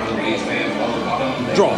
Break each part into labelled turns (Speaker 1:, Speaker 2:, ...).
Speaker 1: Draw.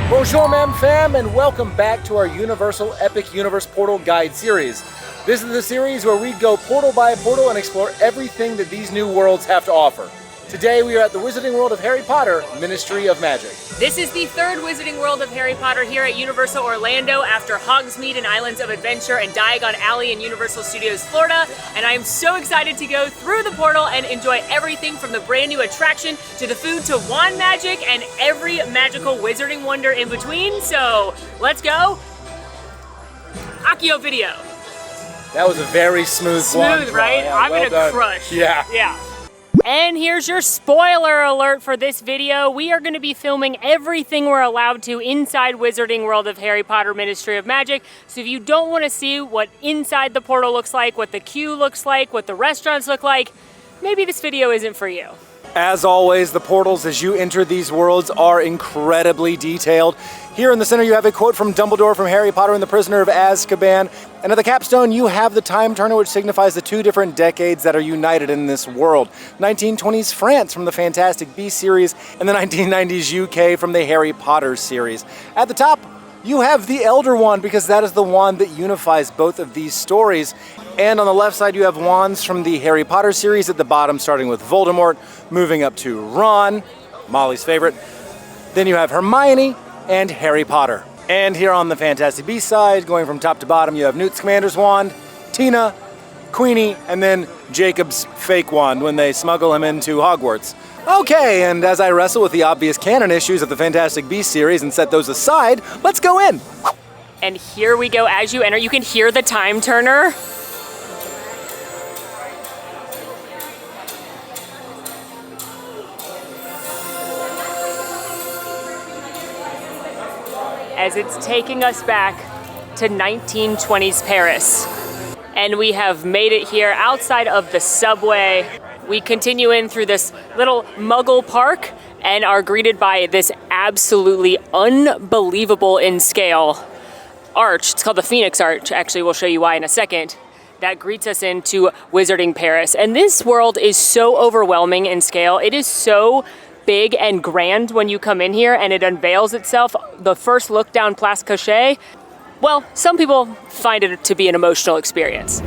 Speaker 1: Bonjour, ma'am fam, and welcome back to our Universal Epic Universe Portal Guide series. This is the series where we go portal by portal and explore everything that these new worlds have to offer. Today we are at the Wizarding World of Harry Potter, Ministry of Magic.
Speaker 2: This is the third Wizarding World of Harry Potter here at Universal Orlando after Hogsmeade and Islands of Adventure and Diagon Alley in Universal Studios Florida. And I am so excited to go through the portal and enjoy everything from the brand new attraction to the food to wand magic and every magical wizarding wonder in between. So let's go. Accio video.
Speaker 1: That was a very smooth wand.
Speaker 2: Smooth, right?
Speaker 1: Yeah,
Speaker 2: I'm
Speaker 1: well
Speaker 2: gonna
Speaker 1: done.
Speaker 2: crush.
Speaker 1: Yeah.
Speaker 2: Yeah. And here's your spoiler alert for this video. We are going to be filming everything we're allowed to inside Wizarding World of Harry Potter Ministry of Magic. So if you don't want to see what inside the portal looks like, what the queue looks like, what the restaurants look like, maybe this video isn't for you.
Speaker 1: As always, the portals as you enter these worlds are incredibly detailed. Here in the center you have a quote from Dumbledore from Harry Potter and the Prisoner of Azkaban. And at the capstone you have the time turner, which signifies the two different decades that are united in this world. 1920s France from the Fantastic Beasts series and the 1990s UK from the Harry Potter series. At the top you have the Elder Wand, because that is the wand that unifies both of these stories. And on the left side you have wands from the Harry Potter series at the bottom, starting with Voldemort, moving up to Ron, Molly's favorite. Then you have Hermione and Harry Potter. And here on the Fantastic Beasts side, going from top to bottom, you have Newt Scamander's wand, Tina, Queenie, and then Jacob's fake wand when they smuggle him into Hogwarts. Okay, and as I wrestle with the obvious canon issues of the Fantastic Beasts series and set those aside, let's go in.
Speaker 2: And here we go. As you enter, you can hear the time turner. As it's taking us back to 1920s Paris. And we have made it here outside of the subway. We continue in through this little Muggle park and are greeted by this absolutely unbelievable in scale arch. It's called the Phoenix Arch. Actually, we'll show you why in a second. That greets us into Wizarding Paris. And this world is so overwhelming in scale. It is so big and grand when you come in here and it unveils itself. The first look down Place Cochet, well, some people find it to be an emotional experience.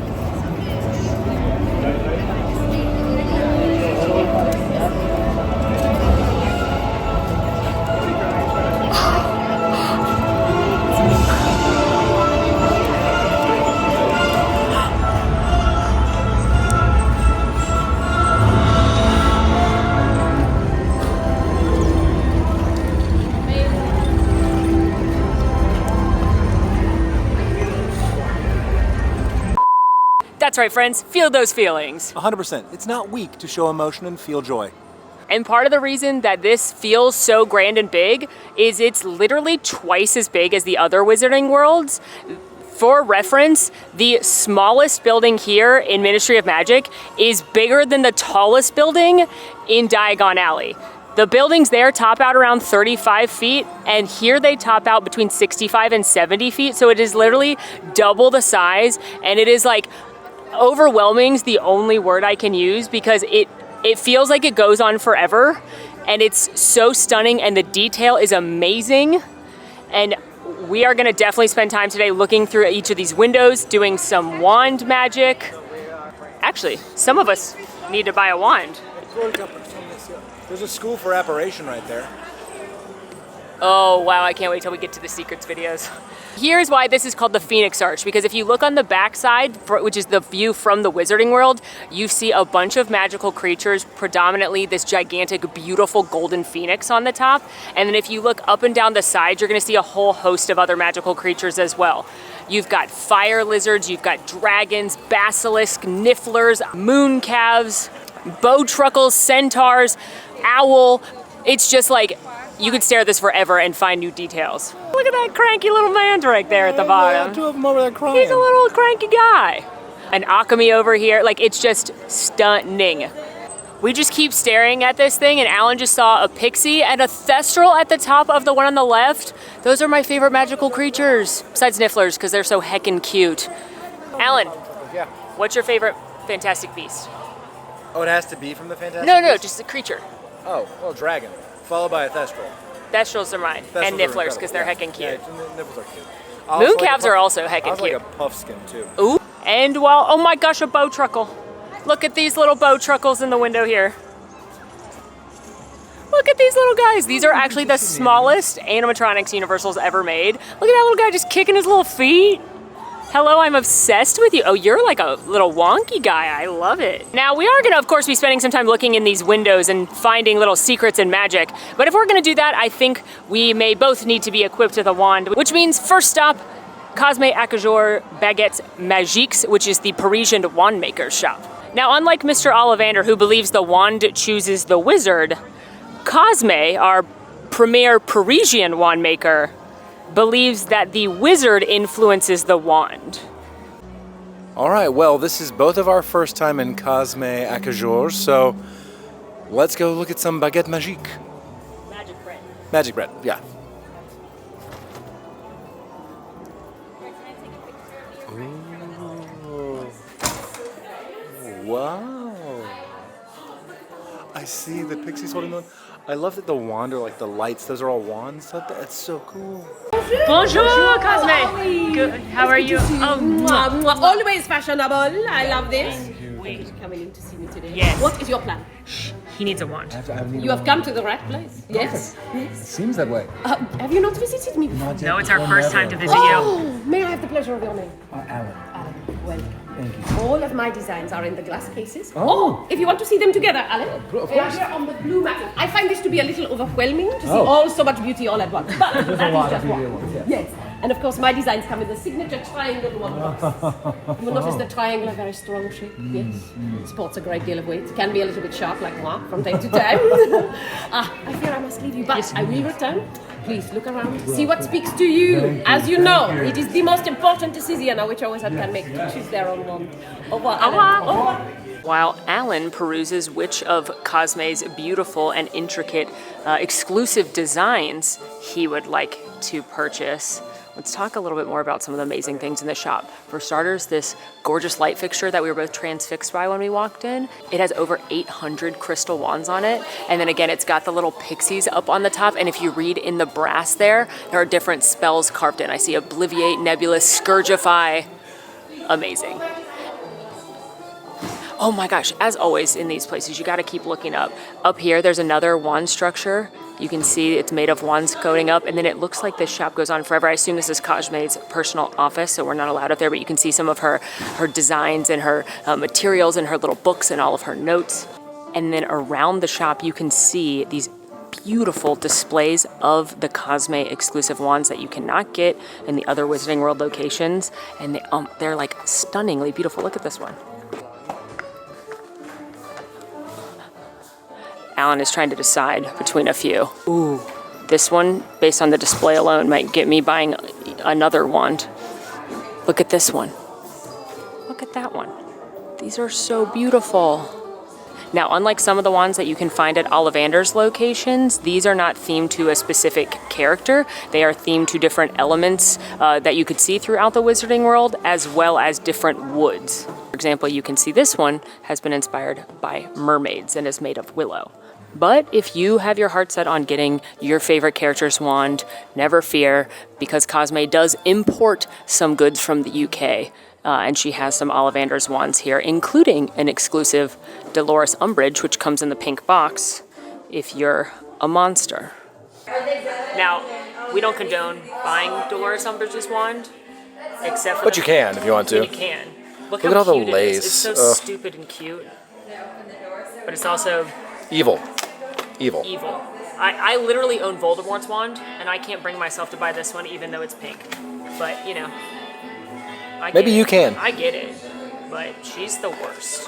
Speaker 2: That's right, friends. Feel those feelings.
Speaker 1: 100%. It's not weak to show emotion and feel joy.
Speaker 2: And part of the reason that this feels so grand and big is it's literally twice as big as the other Wizarding Worlds. For reference, the smallest building here in Ministry of Magic is bigger than the tallest building in Diagon Alley. The buildings there top out around 35 feet, and here they top out between 65 and 70 feet. So it is literally double the size, and it is like overwhelming's the only word I can use because it feels like it goes on forever, and it's so stunning, and the detail is amazing. And we are gonna definitely spend time today looking through each of these windows, doing some wand magic. Actually, some of us need to buy a wand.
Speaker 1: There's a school for apparition right there.
Speaker 2: Oh wow, I can't wait till we get to the secrets videos. Here's why this is called the Phoenix Arch, because if you look on the back side, which is the view from the Wizarding World, you see a bunch of magical creatures, predominantly this gigantic, beautiful golden phoenix on the top. And then if you look up and down the sides, you're gonna see a whole host of other magical creatures as well. You've got fire lizards, you've got dragons, basilisk, nifflers, moon calves, bowtruckles, centaurs, owl. It's just like, you could stare at this forever and find new details. Look at that cranky little mandrake there at the bottom.
Speaker 1: Yeah, two of them over there crying.
Speaker 2: He's a little cranky guy. an Akami over here. Like, it's just stunning. We just keep staring at this thing, and Alan just saw a pixie and a thestral at the top of the one on the left. Those are my favorite magical creatures, besides Nifflers, because they're so heckin' cute. Alan,
Speaker 1: Yeah.
Speaker 2: what's your favorite Fantastic Beast?
Speaker 1: Oh, it has to be from the Fantastic
Speaker 2: No,
Speaker 1: Beasts?
Speaker 2: just a creature.
Speaker 1: Oh, well, dragon, followed by a thestral.
Speaker 2: Thestrals are mine,
Speaker 1: Thestrals
Speaker 2: and
Speaker 1: are
Speaker 2: Nifflers, because they're
Speaker 1: incredible.
Speaker 2: heckin' cute.
Speaker 1: Yeah, nipples are cute. I also
Speaker 2: Mooncalves
Speaker 1: like
Speaker 2: are also heckin'
Speaker 1: I also like
Speaker 2: cute.
Speaker 1: a puffskin, too.
Speaker 2: Ooh, and while, oh my gosh, a bow truckle. Look at these little bow truckles in the window here. Look at these little guys. These are actually the smallest animatronics Universal's ever made. Look at that little guy just kicking his little feet. Hello, I'm obsessed with you. Oh, you're like a little wonky guy. I love it. Now, we are gonna, of course, be spending some time looking in these windows and finding little secrets and magic. But if we're gonna do that, I think we may both need to be equipped with a wand, which means first stop, Cosme Acajor Baguettes Magiques, which is the Parisian wand maker's shop. Now, unlike Mr. Ollivander, who believes the wand chooses the wizard, Cosme, our premier Parisian wand maker, believes that the wizard influences the wand.
Speaker 1: All right, well, this is both of our first time in Cosme Acajor, so let's go look at some baguette magique.
Speaker 2: Magic bread.
Speaker 1: Magic bread, yeah. Ooh. Wow. I see the pixies holding on. I love that the wand are like the lights. Those are all wands. That's so cool.
Speaker 2: Bonjour, Cosme. Good. How are you? Oh,
Speaker 3: Mwah, mwah. Always fashionable. I love this.
Speaker 2: Thank you.
Speaker 3: Thank you for coming in to see me today.
Speaker 2: Yes.
Speaker 3: What is your plan?
Speaker 2: He needs a wand.
Speaker 3: You have come to the right place. Yes.
Speaker 1: Seems that way.
Speaker 3: Have you not visited me before?
Speaker 2: No, it's our first time to visit you.
Speaker 3: Oh, may I have the pleasure of your name?
Speaker 1: Alan.
Speaker 3: Welcome.
Speaker 1: Thank you.
Speaker 3: All of my designs are in the glass cases.
Speaker 1: Oh.
Speaker 3: If you want to see them together, Alan.
Speaker 1: Of
Speaker 3: They are
Speaker 1: course.
Speaker 3: here on the blue mat. I find this to be a little overwhelming to see
Speaker 1: Oh.
Speaker 3: all so much beauty all at once. But that is
Speaker 1: lot
Speaker 3: just
Speaker 1: of
Speaker 3: one.
Speaker 1: beauty at once, yes.
Speaker 3: Yes. And of course, my designs come in the signature triangle one box. You will notice the triangle, a very strong shape. Yes. Sports a great deal of weight. Can be a little bit sharp, like moi, from time to time. I fear I must leave you, but I will return. Please look around, see what speaks to you. As you know, it is the most important decision which always one can make to choose their own wand. Au revoir. Alan. Au revoir.
Speaker 2: While Alan peruses which of Cosme's beautiful and intricate exclusive designs he would like to purchase, let's talk a little bit more about some of the amazing things in the shop. For starters, this gorgeous light fixture that we were both transfixed by when we walked in. It has over 800 crystal wands on it. And then again, it's got the little pixies up on the top. And if you read in the brass there are different spells carved in. I see Obliviate, Nebulous, Scourgify. Amazing. Oh my gosh, as always in these places, you gotta keep looking up. Up here, there's another wand structure. You can see it's made of wands coating up, and then it looks like this shop goes on forever. I assume this is Cosme's personal office, so we're not allowed up there, but you can see some of her designs and her materials and her little books and all of her notes. And then around the shop, you can see these beautiful displays of the Cosme exclusive wands that you cannot get in the other Wizarding World locations. And they're like stunningly beautiful. Look at this one. Alan is trying to decide between a few. Ooh, this one, based on the display alone, might get me buying another wand. Look at this one. Look at that one. These are so beautiful. Now, unlike some of the wands that you can find at Ollivander's locations, these are not themed to a specific character. They are themed to different elements that you could see throughout the Wizarding World, as well as different woods. For example, you can see this one has been inspired by mermaids and is made of willow. But if you have your heart set on getting your favorite character's wand, never fear, because Cosme does import some goods from the UK. And she has some Ollivander's wands here, including an exclusive Dolores Umbridge, which comes in the pink box if you're a monster. Now, we don't condone buying Dolores Umbridge's wand, except for
Speaker 1: But you can if you want to.
Speaker 2: You can. Look
Speaker 1: at
Speaker 2: how
Speaker 1: all the
Speaker 2: cute it is.
Speaker 1: lace.
Speaker 2: It's so
Speaker 1: Ugh.
Speaker 2: stupid and cute. But it's also
Speaker 1: Evil. Evil.
Speaker 2: evil. I literally own Voldemort's wand, and I can't bring myself to buy this one, even though it's pink. But, you know. I
Speaker 1: Maybe
Speaker 2: get
Speaker 1: you
Speaker 2: it.
Speaker 1: can.
Speaker 2: I get it. But she's the worst.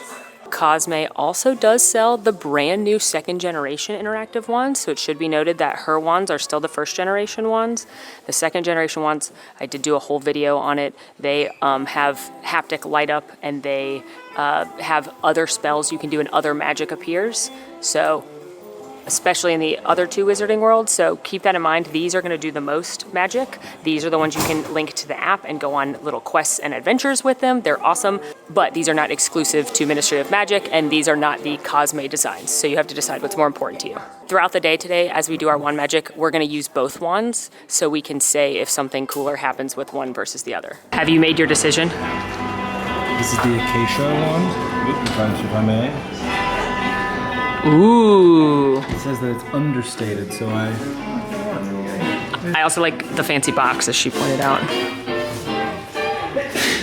Speaker 2: Cosme also does sell the brand new 2nd generation interactive wands, so it should be noted that her wands are still the 1st generation wands. The 2nd generation wands, I did do a whole video on it. They have haptic light up, and they have other spells you can do and other magic appears. So, especially in the other 2 wizarding worlds, so keep that in mind. These are going to do the most magic. These are the ones you can link to the app and go on little quests and adventures with them. They're awesome, but these are not exclusive to Ministry of Magic, and these are not the Cosme designs, so you have to decide what's more important to you. Throughout the day today, as we do our wand magic, we're going to use both wands so we can say if something cooler happens with one versus the other. Have you made your decision?
Speaker 4: This is the acacia wand, if I may.
Speaker 2: Ooh.
Speaker 4: It says that it's understated, so
Speaker 2: I also like the fancy box, as she pointed out.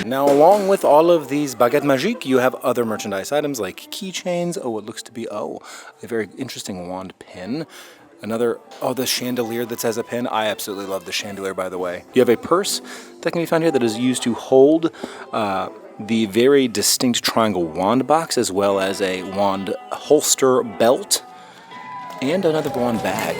Speaker 1: Now, along with all of these baguettes magiques, you have other merchandise items like keychains. Oh, what looks to be, a very interesting wand pin. Another, the chandelier that says a pin. I absolutely love the chandelier, by the way. You have a purse that can be found here that is used to hold the very distinct triangle wand box, as well as a wand holster belt, and another wand bag.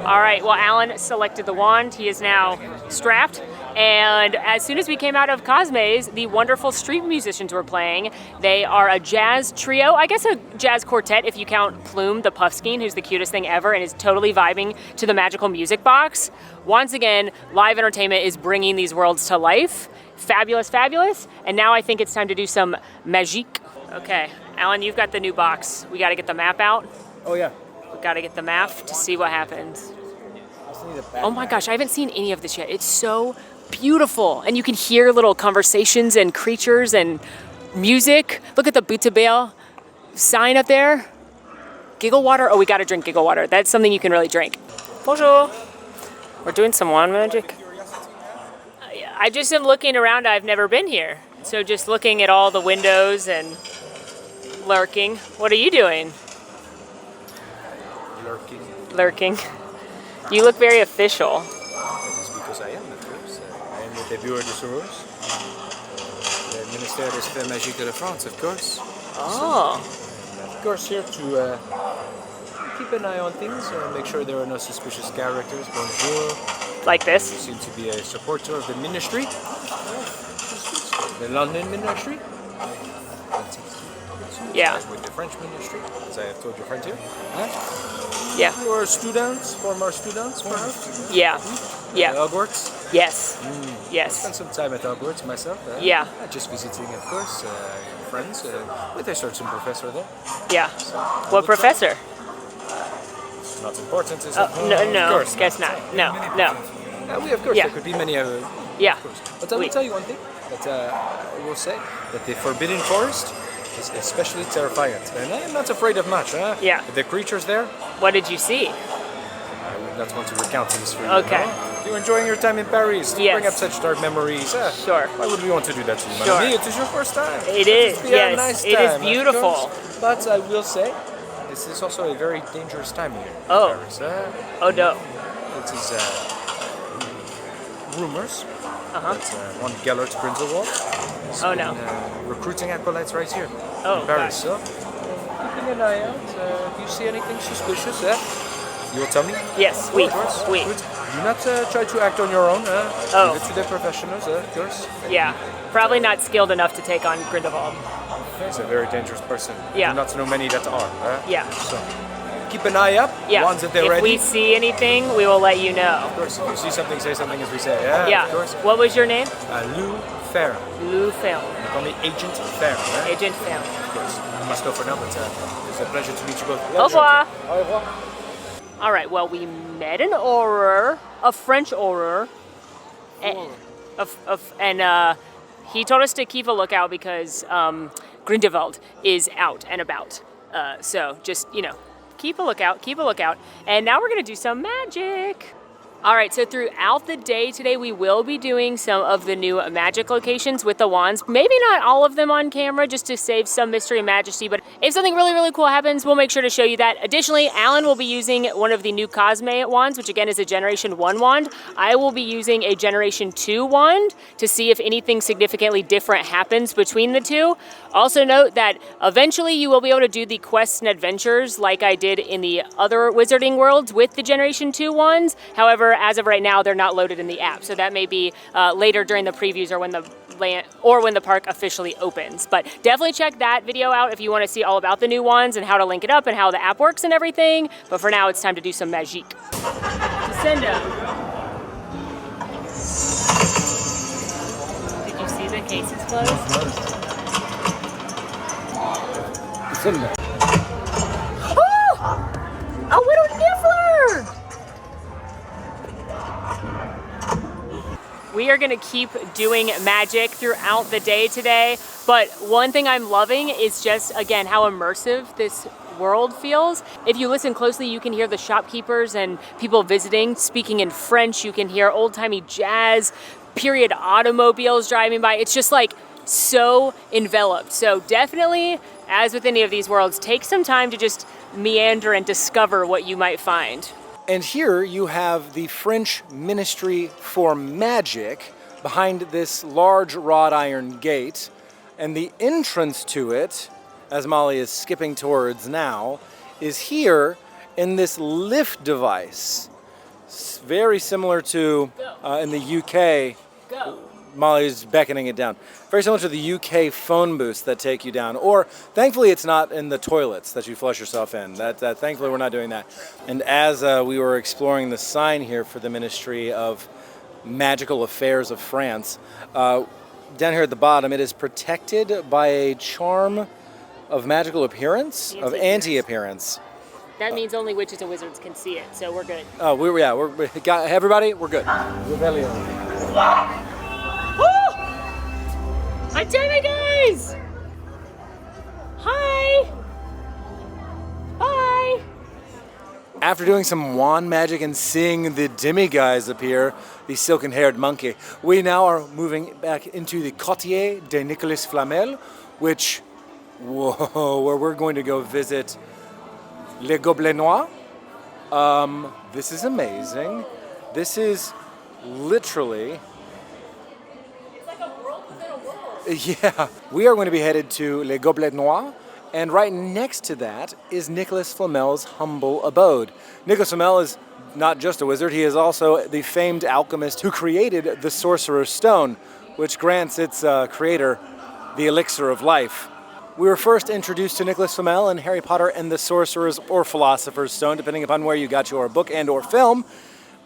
Speaker 2: All right, well, Alan selected the wand. He is now strapped. And as soon as we came out of Cosme's, the wonderful street musicians were playing. They are a jazz trio, I guess a jazz quartet if you count Plume, the Puffskein, who's the cutest thing ever and is totally vibing to the magical music box. Once again, live entertainment is bringing these worlds to life. Fabulous, fabulous. And now I think it's time to do some magique. Okay, Alan, you've got the new box. We got to get the map out.
Speaker 1: Oh, yeah.
Speaker 2: We got to get the map to see what happens. Oh my gosh, I haven't seen any of this yet. It's so beautiful. And you can hear little conversations and creatures and music. Look at the Bouteille sign up there. Giggle water. Oh, we got to drink giggle water. That's something you can really drink. Bonjour. We're doing some wand magic. I just am looking around. I've never been here. So just looking at all the windows and lurking. What are you doing? Lurking. You look very official.
Speaker 5: That is because I am, of course. I am with the Bureau de Soros, the Ministère des Affaires Magiques de France, of course.
Speaker 2: Oh.
Speaker 5: So, of course, here to keep an eye on things, make sure there are no suspicious characters. Bonjour.
Speaker 2: Like
Speaker 5: You
Speaker 2: this?
Speaker 5: seem to be a supporter of the ministry, the London ministry.
Speaker 2: Yeah.
Speaker 5: With the French ministry, as I have told your friend here.
Speaker 2: Yeah.
Speaker 5: You are students, former students, perhaps?
Speaker 2: Yeah. Yeah.
Speaker 5: Hogwarts?
Speaker 2: Yes.
Speaker 5: Spent
Speaker 2: Yes.
Speaker 5: some time at Hogwarts myself.
Speaker 2: Yeah.
Speaker 5: Just visiting, of course, friends with a certain professor there.
Speaker 2: Yeah. What professor?
Speaker 5: It's not important, is it?
Speaker 2: Oh, no,
Speaker 5: Of course
Speaker 2: guess not. No, no.
Speaker 5: We, of course,
Speaker 2: Yeah.
Speaker 5: there could be many other.
Speaker 2: Yeah.
Speaker 5: Of course. But I will
Speaker 2: Oui.
Speaker 5: tell you one thing that I will say that the Forbidden Forest is especially terrifying. And I am not afraid of much.
Speaker 2: Yeah.
Speaker 5: The creatures there,
Speaker 2: What did you see?
Speaker 5: I would not want to recount these for you.
Speaker 2: Okay.
Speaker 5: No? You're enjoying your time in Paris.
Speaker 2: Yes.
Speaker 5: Bring up such dark memories.
Speaker 2: Sure.
Speaker 5: Why would we want to do that to you,
Speaker 2: Sure.
Speaker 5: Madame? It is your first time.
Speaker 2: It is,
Speaker 5: Be a
Speaker 2: yes.
Speaker 5: nice
Speaker 2: It is
Speaker 5: time, of
Speaker 2: beautiful.
Speaker 5: course. But I will say, this is also a very dangerous time here in
Speaker 2: Oh.
Speaker 5: Paris.
Speaker 2: Oh no.
Speaker 5: It is rumors
Speaker 2: Uh-huh.
Speaker 5: that one Gellert Grindelwald has
Speaker 2: Oh,
Speaker 5: been,
Speaker 2: no.
Speaker 5: recruiting acolytes right here
Speaker 2: Oh,
Speaker 5: in Paris.
Speaker 2: gosh.
Speaker 5: So, keeping an eye out. If you see anything suspicious, you will tell me.
Speaker 2: Yes, oui,
Speaker 5: Of course.
Speaker 2: oui.
Speaker 5: Good. Do not try to act on your own.
Speaker 2: Oh.
Speaker 5: Leave it to the professionals, of course.
Speaker 2: Yeah. Probably not skilled enough to take on Grindelwald.
Speaker 5: He's a very dangerous person.
Speaker 2: Yeah.
Speaker 5: Do not know many that are.
Speaker 2: Yeah.
Speaker 5: So, keep an eye up.
Speaker 2: Yeah.
Speaker 5: Once that they're
Speaker 2: If
Speaker 5: ready.
Speaker 2: we see anything, we will let you know.
Speaker 5: Of course, if you see something, say something, as we say.
Speaker 2: Yeah.
Speaker 5: Of course.
Speaker 2: What was your name?
Speaker 5: Lou Farron.
Speaker 2: Lou Film.
Speaker 5: They call me Agent Farron.
Speaker 2: Agent Film.
Speaker 5: Of course. I must go for now, but it's a pleasure to meet you both.
Speaker 2: Au revoir.
Speaker 5: Au revoir.
Speaker 2: All right, well, we met an auror, a French auror, and he told us to keep a lookout because Grindelwald is out and about. So just, keep a lookout. And now we're going to do some magic. All right, so throughout the day today, we will be doing some of the new magic locations with the wands. Maybe not all of them on camera, just to save some mystery and majesty, but if something really, really cool happens, we'll make sure to show you that. Additionally, Alan will be using one of the new Cosme wands, which again is a Generation 1 wand. I will be using a Generation 2 wand to see if anything significantly different happens between the two. Also note that eventually you will be able to do the quests and adventures like I did in the other Wizarding Worlds with the Generation 2 wands. However, as of right now, they're not loaded in the app, so that may be later during the previews or when the park officially opens. But definitely check that video out if you want to see all about the new wands and how to link it up and how the app works and everything. But for now, it's time to do some magique. Descendo. Did you see the cases closed?
Speaker 1: Descendo.
Speaker 2: Oh! A little niffler! We are going to keep doing magic throughout the day today, but one thing I'm loving is just, again, how immersive this world feels. If you listen closely, you can hear the shopkeepers and people visiting speaking in French. You can hear old-timey jazz, period automobiles driving by. It's just like so enveloped. So definitely, as with any of these worlds, take some time to just meander and discover what you might find.
Speaker 1: And here you have the French Ministry for Magic behind this large wrought iron gate. And the entrance to it, as Molly is skipping towards now, is here in this lift device. It's very similar to in the UK.
Speaker 2: Go.
Speaker 1: Molly's beckoning it down. Very similar to the UK phone booths that take you down. Or, thankfully, it's not in the toilets that you flush yourself in. Thankfully, we're not doing that. And as we were exploring the sign here for the Ministry of Magical Affairs of France, down here at the bottom, it is protected by a charm of magical appearance, of anti-appearance.
Speaker 2: That means only witches and wizards can see it, so we're good.
Speaker 1: Oh, we got everybody. We're good.
Speaker 2: I did it, guys! Hi! Hi!
Speaker 1: After doing some wand magic and seeing the demiguise appear, the silken-haired monkey, we now are moving back into the Quartier de Nicolas Flamel, where we're going to go visit Le Gobelet Noir. This is amazing. This is literally... Yeah, we are going to be headed to Le Gobelet Noir, and right next to that is Nicolas Flamel's humble abode. Nicolas Flamel is not just a wizard, he is also the famed alchemist who created the Sorcerer's Stone, which grants its creator the elixir of life. We were first introduced to Nicolas Flamel in Harry Potter and the Sorcerer's or Philosopher's Stone, depending upon where you got your book and or film,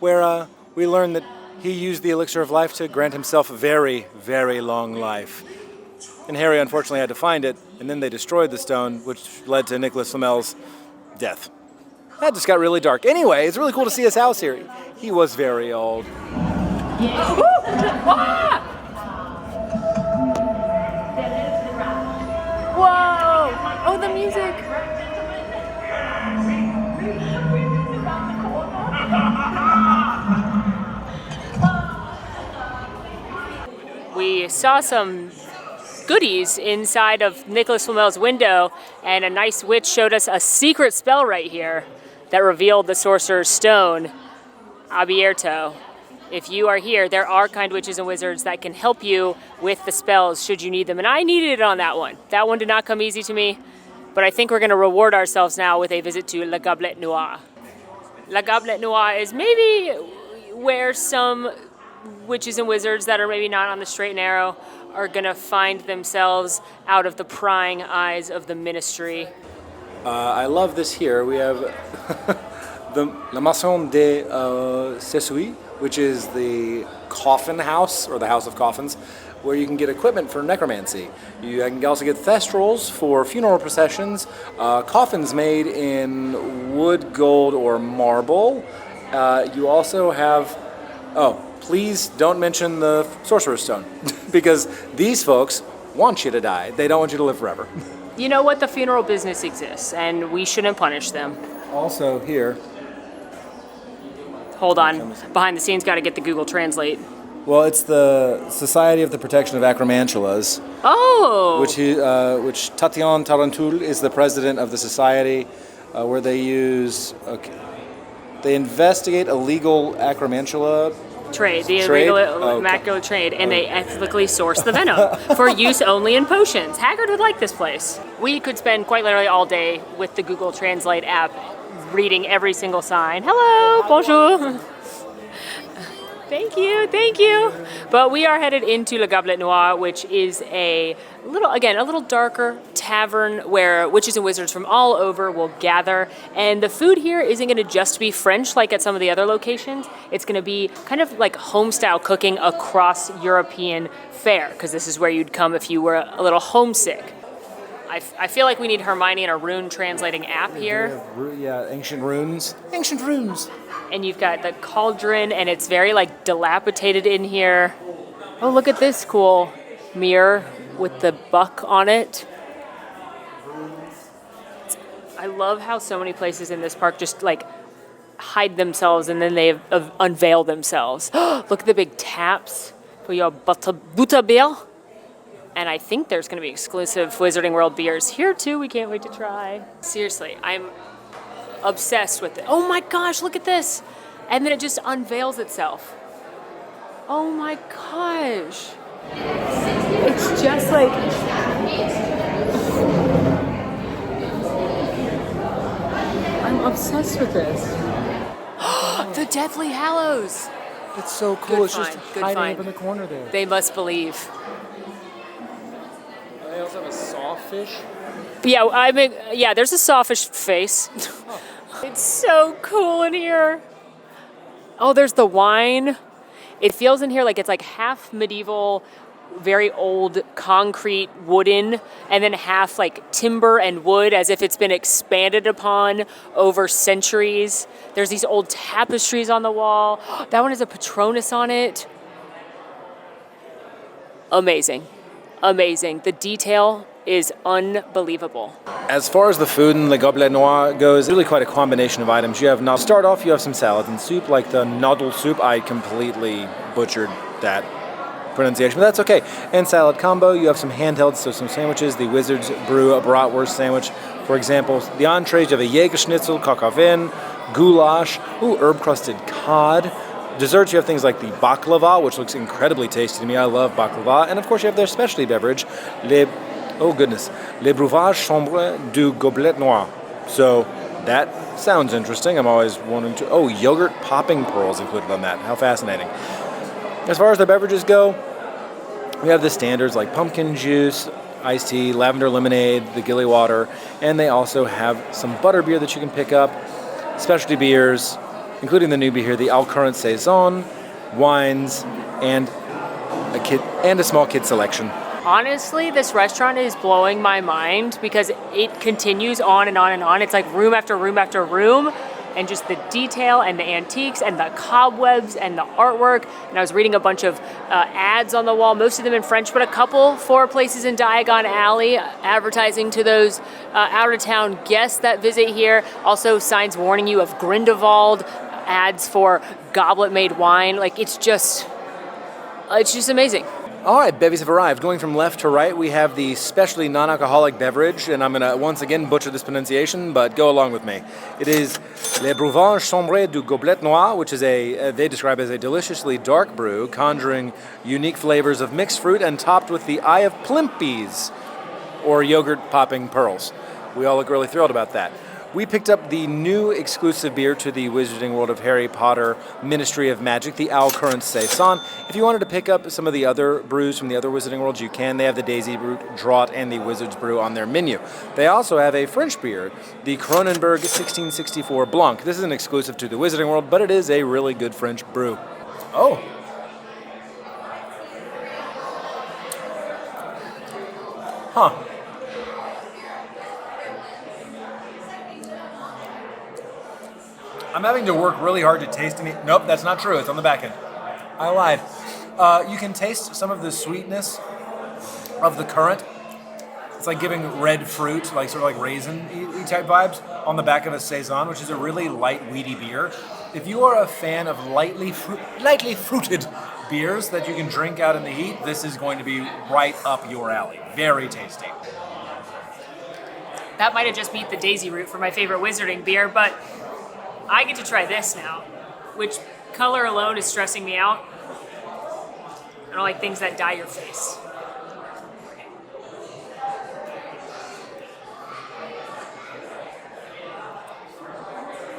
Speaker 1: where we learned that he used the elixir of life to grant himself a very, very long life. And Harry unfortunately had to find it, and then they destroyed the stone, which led to Nicolas Flamel's death. That just got really dark. Anyway, it's really cool to see his house here. He was very old.
Speaker 2: Whoa! Oh, the music! We saw some goodies inside of Nicolas Flamel's window, and a nice witch showed us a secret spell right here that revealed the Sorcerer's Stone, Abierto. If you are here, there are kind witches and wizards that can help you with the spells should you need them, and I needed it on that one. That one did not come easy to me, but I think we're going to reward ourselves now with a visit to Le Gobelet Noir. Le Gobelet Noir is maybe where some witches and wizards that are maybe not on the straight and narrow are gonna find themselves out of the prying eyes of the ministry.
Speaker 1: I love this here. We have La Maison des Sessuis, which is the coffin house, or the House of Coffins. where you can get equipment for necromancy. You can also get thestrals for funeral processions, coffins made in wood, gold, or marble. You also have, please don't mention the Sorcerer's Stone, because these folks want you to die. They don't want you to live forever.
Speaker 2: You know what? The funeral business exists, and we shouldn't punish them.
Speaker 1: Also here,
Speaker 2: Hold on. Behind the scenes, got to get the Google Translate.
Speaker 1: well, it's the Society of the Protection of Acromantulas,
Speaker 2: Oh!
Speaker 1: which Tatian Tarantul is the president of the society, where they investigate illegal acromantula
Speaker 2: Trade, the
Speaker 1: Trade?
Speaker 2: illegal immaculate trade, and they ethically source the venom for use only in potions. Haggard would like this place. We could spend quite literally all day with the Google Translate app reading every single sign. Hello, bonjour. Thank you. But we are headed into Le Gobelet Noir, which is a little darker tavern where witches and wizards from all over will gather. And the food here isn't going to just be French like at some of the other locations. It's going to be kind of like home-style cooking across European fare, because this is where you'd come if you were a little homesick. I feel like we need Hermione and a rune translating app here.
Speaker 1: Yeah, ancient runes. Ancient runes.
Speaker 2: And you've got the cauldron, and it's very like dilapidated in here. Oh, look at this cool mirror with the buck on it. I love how so many places in this park just like hide themselves and then they unveil themselves. Look at the big taps for your butterbeer. And I think there's going to be exclusive Wizarding World beers here too. We can't wait to try. Seriously, I'm obsessed with it. Oh my gosh, look at this. And then it just unveils itself. Oh my gosh. It's just like... I'm obsessed with this. The Deathly Hallows.
Speaker 1: It's so cool.
Speaker 2: Good
Speaker 1: It's just
Speaker 2: find, good
Speaker 1: hiding
Speaker 2: find.
Speaker 1: up in the corner there.
Speaker 2: They must believe.
Speaker 1: They also have a sawfish.
Speaker 2: Yeah, there's a sawfish face. It's so cool in here. Oh, there's the wine. It feels in here like it's like half medieval, very old concrete wooden, and then half like timber and wood as if it's been expanded upon over centuries. There's these old tapestries on the wall. That one has a Patronus on it. Amazing. The detail is unbelievable.
Speaker 1: As far as the food in Le Gobelet Noir goes, really quite a combination of items. You have, now to start off, you have some salad and soup, like the noodle soup. I completely butchered that pronunciation, but that's okay. And salad combo, you have some handhelds, so some sandwiches. The Wizard's Brew, a bratwurst sandwich. For example, the entrees, you have a Jägerschnitzel, coq au vin, goulash, herb-crusted cod. Desserts, you have things like the baklava, which looks incredibly tasty to me. I love baklava. And of course, you have their specialty beverage, Le breuvage sombre du Gobelet Noir. So that sounds interesting. I'm always wanting to... Oh, yogurt popping pearls included on that. How fascinating. As far as the beverages go, we have the standards like pumpkin juice, iced tea, lavender lemonade, the gilly water, and they also have some butterbeer that you can pick up, specialty beers, including the newbie here, the Alcurrent Saison, wines, and a small kid selection.
Speaker 2: Honestly, this restaurant is blowing my mind because it continues on and on and on. It's like room after room after room, and just the detail and the antiques and the cobwebs and the artwork. And I was reading a bunch of ads on the wall, most of them in French, but a couple for places in Diagon Alley advertising to those out-of-town guests that visit here. Also signs warning you of Grindelwald, ads for goblet-made wine. Like, it's just amazing.
Speaker 1: All right, bevies have arrived. Going from left to right, we have the specialty non-alcoholic beverage, and I'm going to once again butcher this pronunciation, but go along with me. It is Le breuvage sombre du Gobelet Noir, which is they describe as a deliciously dark brew, conjuring unique flavors of mixed fruit and topped with the Eye of Plimpes, or yogurt popping pearls. We all look really thrilled about that. We picked up the new exclusive beer to the Wizarding World of Harry Potter Ministry of Magic, the Alcurrent Saison. If you wanted to pick up some of the other brews from the other Wizarding Worlds, you can. They have the Daisy Brew, Draught, and the Wizard's Brew on their menu. They also have a French beer, the Kronenberg 1664 Blanc. This is an exclusive to the Wizarding World, but it is a really good French brew. Oh. Huh. I'm having to work really hard to taste any. Nope, that's not true. It's on the back end. I lied. You can taste some of the sweetness of the currant. It's like giving red fruit, like sort of like raisin-y type vibes on the back of a Saison, which is a really light, weedy beer. If you are a fan of lightly fruited beers that you can drink out in the heat, this is going to be right up your alley. Very tasty.
Speaker 2: That might have just beat the Daisy Root for my favorite wizarding beer, but I get to try this now, which color alone is stressing me out. I don't like things that dye your face.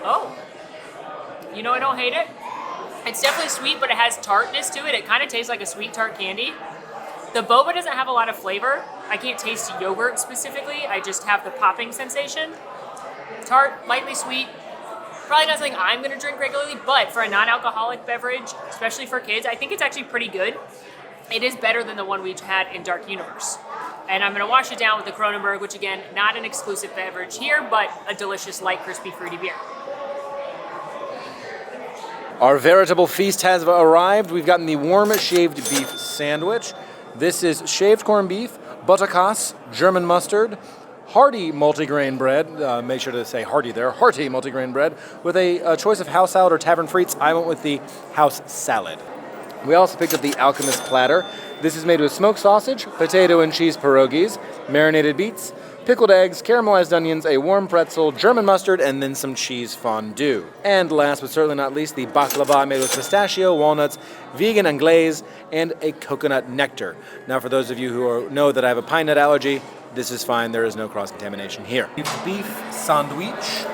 Speaker 2: Oh, you know, I don't hate it. It's definitely sweet, but it has tartness to it. It kind of tastes like a sweet tart candy. The boba doesn't have a lot of flavor. I can't taste yogurt specifically. I just have the popping sensation. Tart, lightly sweet. Probably not something I'm gonna drink regularly, but for a non-alcoholic beverage, especially for kids, I think it's actually pretty good. It is better than the one we had in Dark Universe. And I'm gonna wash it down with the Kronenberg, which again, not an exclusive beverage here, but a delicious, light, crispy, fruity beer.
Speaker 1: Our veritable feast has arrived. We've gotten the warm shaved beef sandwich. This is shaved corned beef, buttercas, German mustard, hearty multigrain bread. Make sure to say hearty there. Hearty multigrain bread with a choice of house salad or tavern frites. I went with the house salad. We also picked up the Alchemist platter. This is made with smoked sausage, potato and cheese pierogies, marinated beets, pickled eggs, caramelized onions, a warm pretzel, German mustard, and then some cheese fondue. And last but certainly not least, the baklava made with pistachio, walnuts, vegan anglaise, and a coconut nectar. Now for those of you who know that I have a pine nut allergy, this is fine. There is no cross-contamination here. Beef sandwich.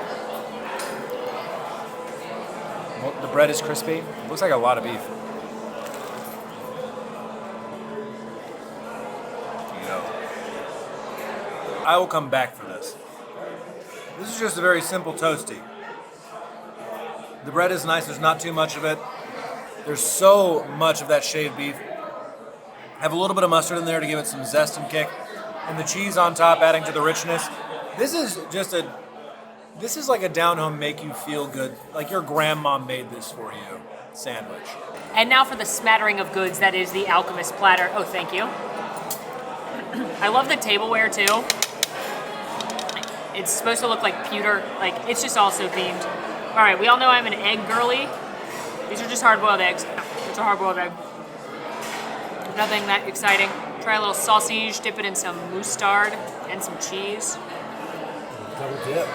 Speaker 1: Well, the bread is crispy. It looks like a lot of beef. I will come back for this. This is just a very simple toasty. The bread is nice, there's not too much of it. There's so much of that shaved beef. Have a little bit of mustard in there to give it some zest and kick. And the cheese on top adding to the richness. This is like a down-home make you feel good, like your grandma made this for you sandwich.
Speaker 2: And now for the smattering of goods that is the Alchemist platter. Oh, thank you. I love the tableware too. It's supposed to look like pewter, like it's just also themed. All right, we all know I'm an egg girly. These are just hard-boiled eggs. It's a hard-boiled egg. Nothing that exciting. Try a little sausage, dip it in some mustard and some cheese.
Speaker 1: Double dip.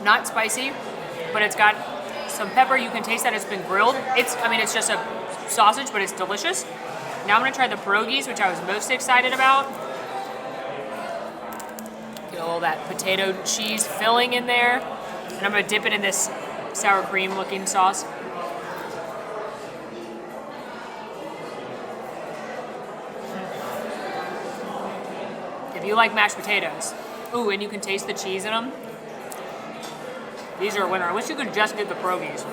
Speaker 2: Not spicy, but it's got some pepper. You can taste that it's been grilled. It's just a sausage, but it's delicious. Now I'm gonna try the pierogies, which I was most excited about. Get a little of that potato cheese filling in there. And I'm gonna dip it in this sour cream looking sauce. If you like mashed potatoes, ooh, and you can taste the cheese in them, these are a winner. I wish you could just get the pierogies.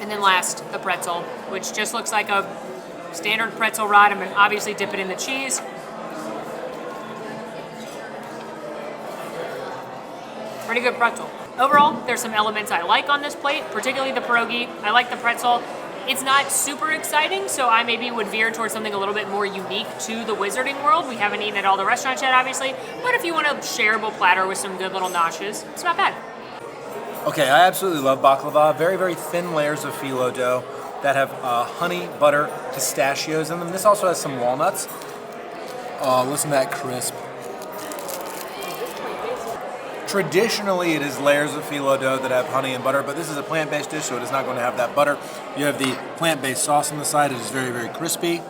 Speaker 2: And then last, the pretzel, which just looks like a standard pretzel rod. I'm gonna obviously dip it in the cheese. Pretty good pretzel. Overall, there's some elements I like on this plate, particularly the pierogi. I like the pretzel. It's not super exciting, so I maybe would veer towards something a little bit more unique to the wizarding world. We haven't eaten at all the restaurants yet, obviously, but if you want a shareable platter with some good little notches, it's not bad.
Speaker 1: Okay, I absolutely love baklava. Very, very thin layers of phyllo dough that have honey, butter, pistachios in them. This also has some walnuts. Listen to that crisp. Traditionally, it is layers of phyllo dough that have honey and butter, but this is a plant-based dish, so it is not going to have that butter. You have the plant-based sauce on the side. It is very, very crispy.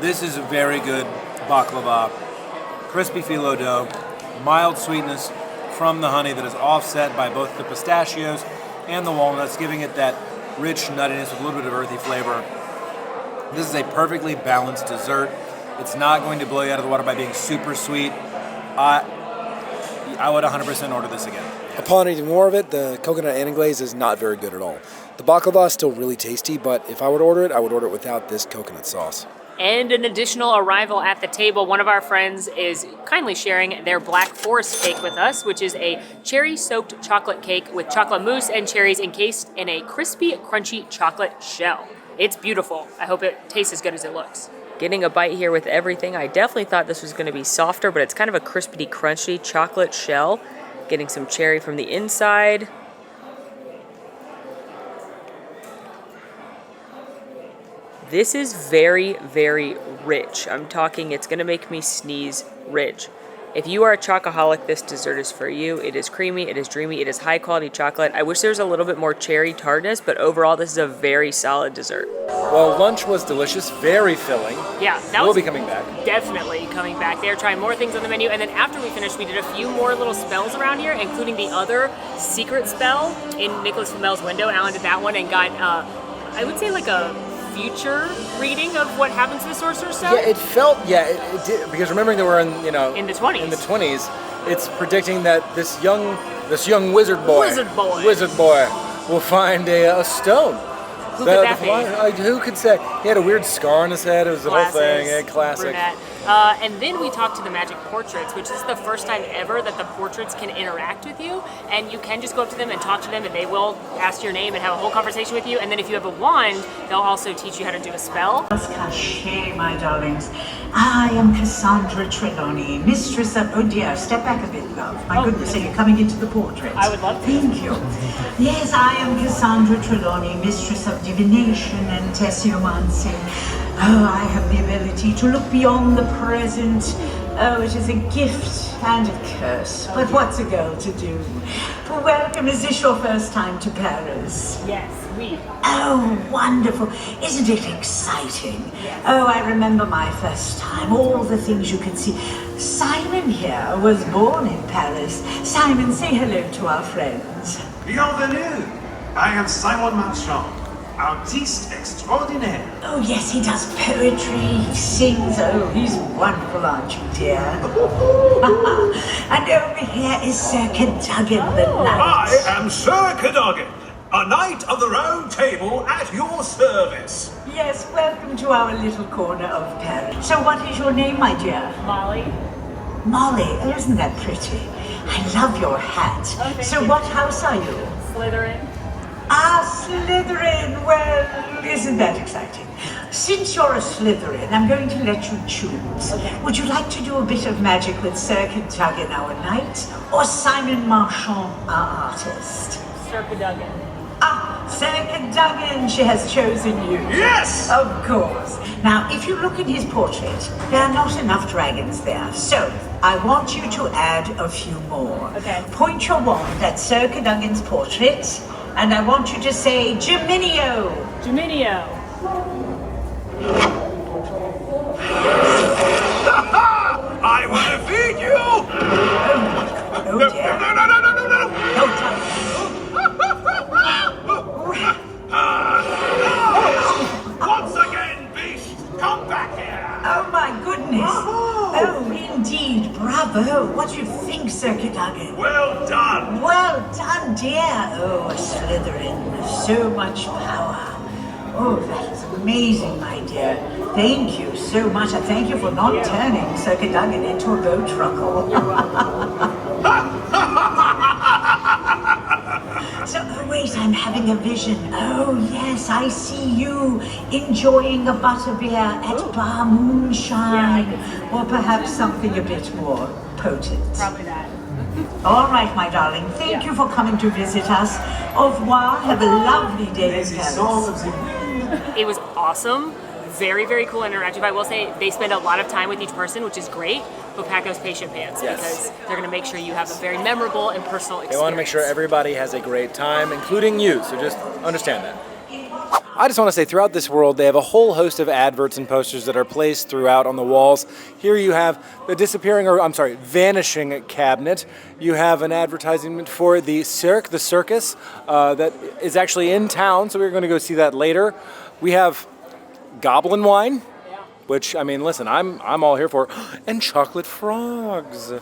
Speaker 1: This is a very good baklava. Crispy phyllo dough, mild sweetness from the honey that is offset by both the pistachios and the walnuts, giving it that rich nuttiness with a little bit of earthy flavor. This is a perfectly balanced dessert. It's not going to blow you out of the water by being super sweet.
Speaker 4: I would 100% order this again.
Speaker 1: Upon eating more of it, the coconut anaglaze is not very good at all. The baklava is still really tasty, but if I were to order it, I would order it without this coconut sauce.
Speaker 2: And an additional arrival at the table, one of our friends is kindly sharing their Black Forest cake with us, which is a cherry-soaked chocolate cake with chocolate mousse and cherries encased in a crispy, crunchy chocolate shell. It's beautiful. I hope it tastes as good as it looks. Getting a bite here with everything, I definitely thought this was going to be softer, but it's kind of a crispy, crunchy chocolate shell. Getting some cherry from the inside. This is very, very rich. I'm talking, it's gonna make me sneeze rich. If you are a chocoholic, this dessert is for you. It is creamy, it is dreamy, it is high quality chocolate. I wish there was a little bit more cherry tartness, but overall this is a very solid dessert.
Speaker 1: Well, lunch was delicious, very filling.
Speaker 2: Yeah, that
Speaker 1: We'll
Speaker 2: was
Speaker 1: be coming back.
Speaker 2: definitely coming back. They're trying more things on the menu, and then after we finished, we did a few more little spells around here, including the other secret spell in Nicholas Flamel's window. Alan did that one and got, I would say like a future reading of what happens to the Sorcerer's Stone.
Speaker 1: Yeah, it felt, it did, because remembering that we're in,
Speaker 2: In the 20s.
Speaker 1: In the 20s, it's predicting that this young wizard boy will find a stone.
Speaker 2: Who could that be?
Speaker 1: Who could say? He had a weird scar on his head. It was the whole thing. Yeah, classic.
Speaker 2: Brunette. And then we talked to the magic portraits, which is the first time ever that the portraits can interact with you. And you can just go up to them and talk to them, and they will ask your name and have a whole conversation with you. And then if you have a wand, they'll also teach you how to do a spell.
Speaker 6: Cachet, my darlings. I am Cassandra Trelawney, mistress of... Oh dear, step back a bit, love. My goodness, are you coming into the portrait?
Speaker 2: I would love to.
Speaker 6: Thank you. Yes, I am Cassandra Trelawney, mistress of divination and tessiomancy. Oh, I have the ability to look beyond the present. Oh, it is a gift and a curse. But what's a girl to do? Welcome. Is this your first time to Paris?
Speaker 2: Yes, we.
Speaker 6: Oh, wonderful. Isn't it exciting? Yes. Oh, I remember my first time. All the things you can see. Simon here was born in Paris. Simon, say hello to our friends.
Speaker 7: Bienvenue. I am Simon Marchand. Artiste extraordinaire.
Speaker 6: Oh yes, he does poetry, he sings. Oh, he's wonderful, aren't you, dear? And over here is Sir Cadogan the Knight.
Speaker 7: I am Sir Cadogan, a knight of the Round Table at your service.
Speaker 6: Yes, welcome to our little corner of Paris. So what is your name, my dear?
Speaker 2: Molly.
Speaker 6: Molly, oh, isn't that pretty? I love your hat.
Speaker 2: Oh,
Speaker 6: so
Speaker 2: you.
Speaker 6: what house are you?
Speaker 2: Slytherin.
Speaker 6: Ah, Slytherin! Well, isn't that exciting? Since you're a Slytherin, I'm going to let you choose. Okay. Would you like to do a bit of magic with Sir Cadogan, our knight, or Simon Marchand, our artist?
Speaker 2: Sir Cadogan.
Speaker 6: Ah, Sir Cadogan, she has chosen you.
Speaker 7: Yes!
Speaker 6: Of course. Now, if you look at his portrait, there are not enough dragons there. So, I want you to add a few more.
Speaker 2: Okay.
Speaker 6: Point your wand at Sir Cadogan's portrait, and I want you to say, Geminio!
Speaker 2: Geminio.
Speaker 7: I want to feed you!
Speaker 6: Oh dear.
Speaker 7: No. Once again, beast, come back here!
Speaker 6: Oh my goodness. Oh, indeed. Bravo. What do you think, Sir Cadogan?
Speaker 7: Well done!
Speaker 6: Well done, dear. Oh, a Slytherin. So much power. Oh, that was amazing, my dear. Thank you so much. And thank you for not turning Sir Cadogan into a boat truckle. So, oh wait, I'm having a vision. Oh yes, I see you enjoying a butterbeer at Bar Moonshine. Or perhaps something a bit more potent.
Speaker 2: Probably that.
Speaker 6: All right, my darling. Thank you for coming to visit us. Au revoir. Have a lovely day in Paris.
Speaker 2: It was awesome. Very, very cool and interactive. I will say they spend a lot of time with each person, which is great, but pack those patient pants because they're going to make sure you have a very memorable and personal experience.
Speaker 1: They want to make sure everybody has a great time, including you, so just understand that. I just want to say, throughout this world, they have a whole host of adverts and posters that are placed throughout on the walls. Here you have the vanishing cabinet. You have an advertisement for the circus, that is actually in town, so we're going to go see that later. We have goblin wine, which, I mean, listen, I'm all here for, and chocolate frogs.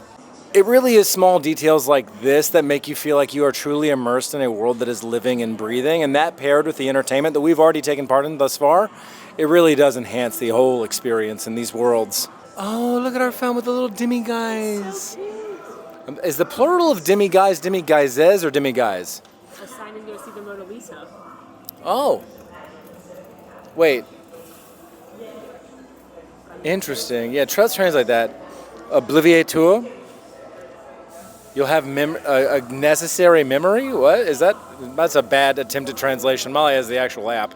Speaker 1: It really is small details like this that make you feel like you are truly immersed in a world that is living and breathing, and that paired with the entertainment that we've already taken part in thus far, it really does enhance the whole experience in these worlds. Oh, look at our fountain with the little demi-guys. Is the plural of demi-guys demi-guises or demi-guys?
Speaker 2: A sign and go see the Mona Lisa.
Speaker 1: Oh. Wait. Interesting. Yeah, let's translate that. Obliviateur. You'll have a necessary memory? What is that? That's a bad attempted translation. Molly has the actual app.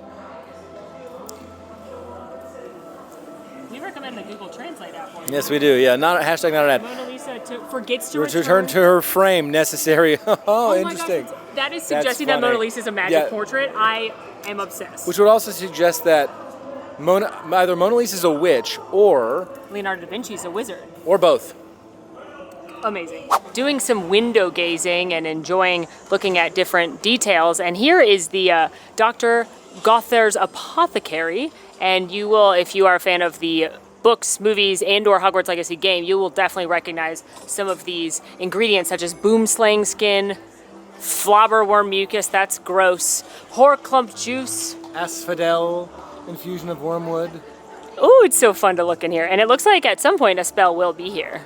Speaker 2: We recommend the Google Translate app.
Speaker 1: Yes, we do. Yeah, not hashtag not an ad.
Speaker 2: Mona Lisa forgets to
Speaker 1: return to her frame. Necessary. Oh, interesting.
Speaker 2: My gosh, that is suggesting that Mona Lisa is a magic portrait. I am obsessed.
Speaker 1: Which would also suggest that either Mona Lisa's a witch or
Speaker 2: Leonardo da Vinci's a wizard.
Speaker 1: Or both.
Speaker 2: Amazing. Doing some window gazing and enjoying looking at different details. And here is the Dr. Gother's Apothecary. And you will, if you are a fan of the books, movies, and or Hogwarts Legacy game, you will definitely recognize some of these ingredients such as boomslang skin, flobberworm mucus, that's gross, horclump juice,
Speaker 1: asphodel, infusion of wormwood.
Speaker 2: Ooh, it's so fun to look in here. And it looks like at some point a spell will be here.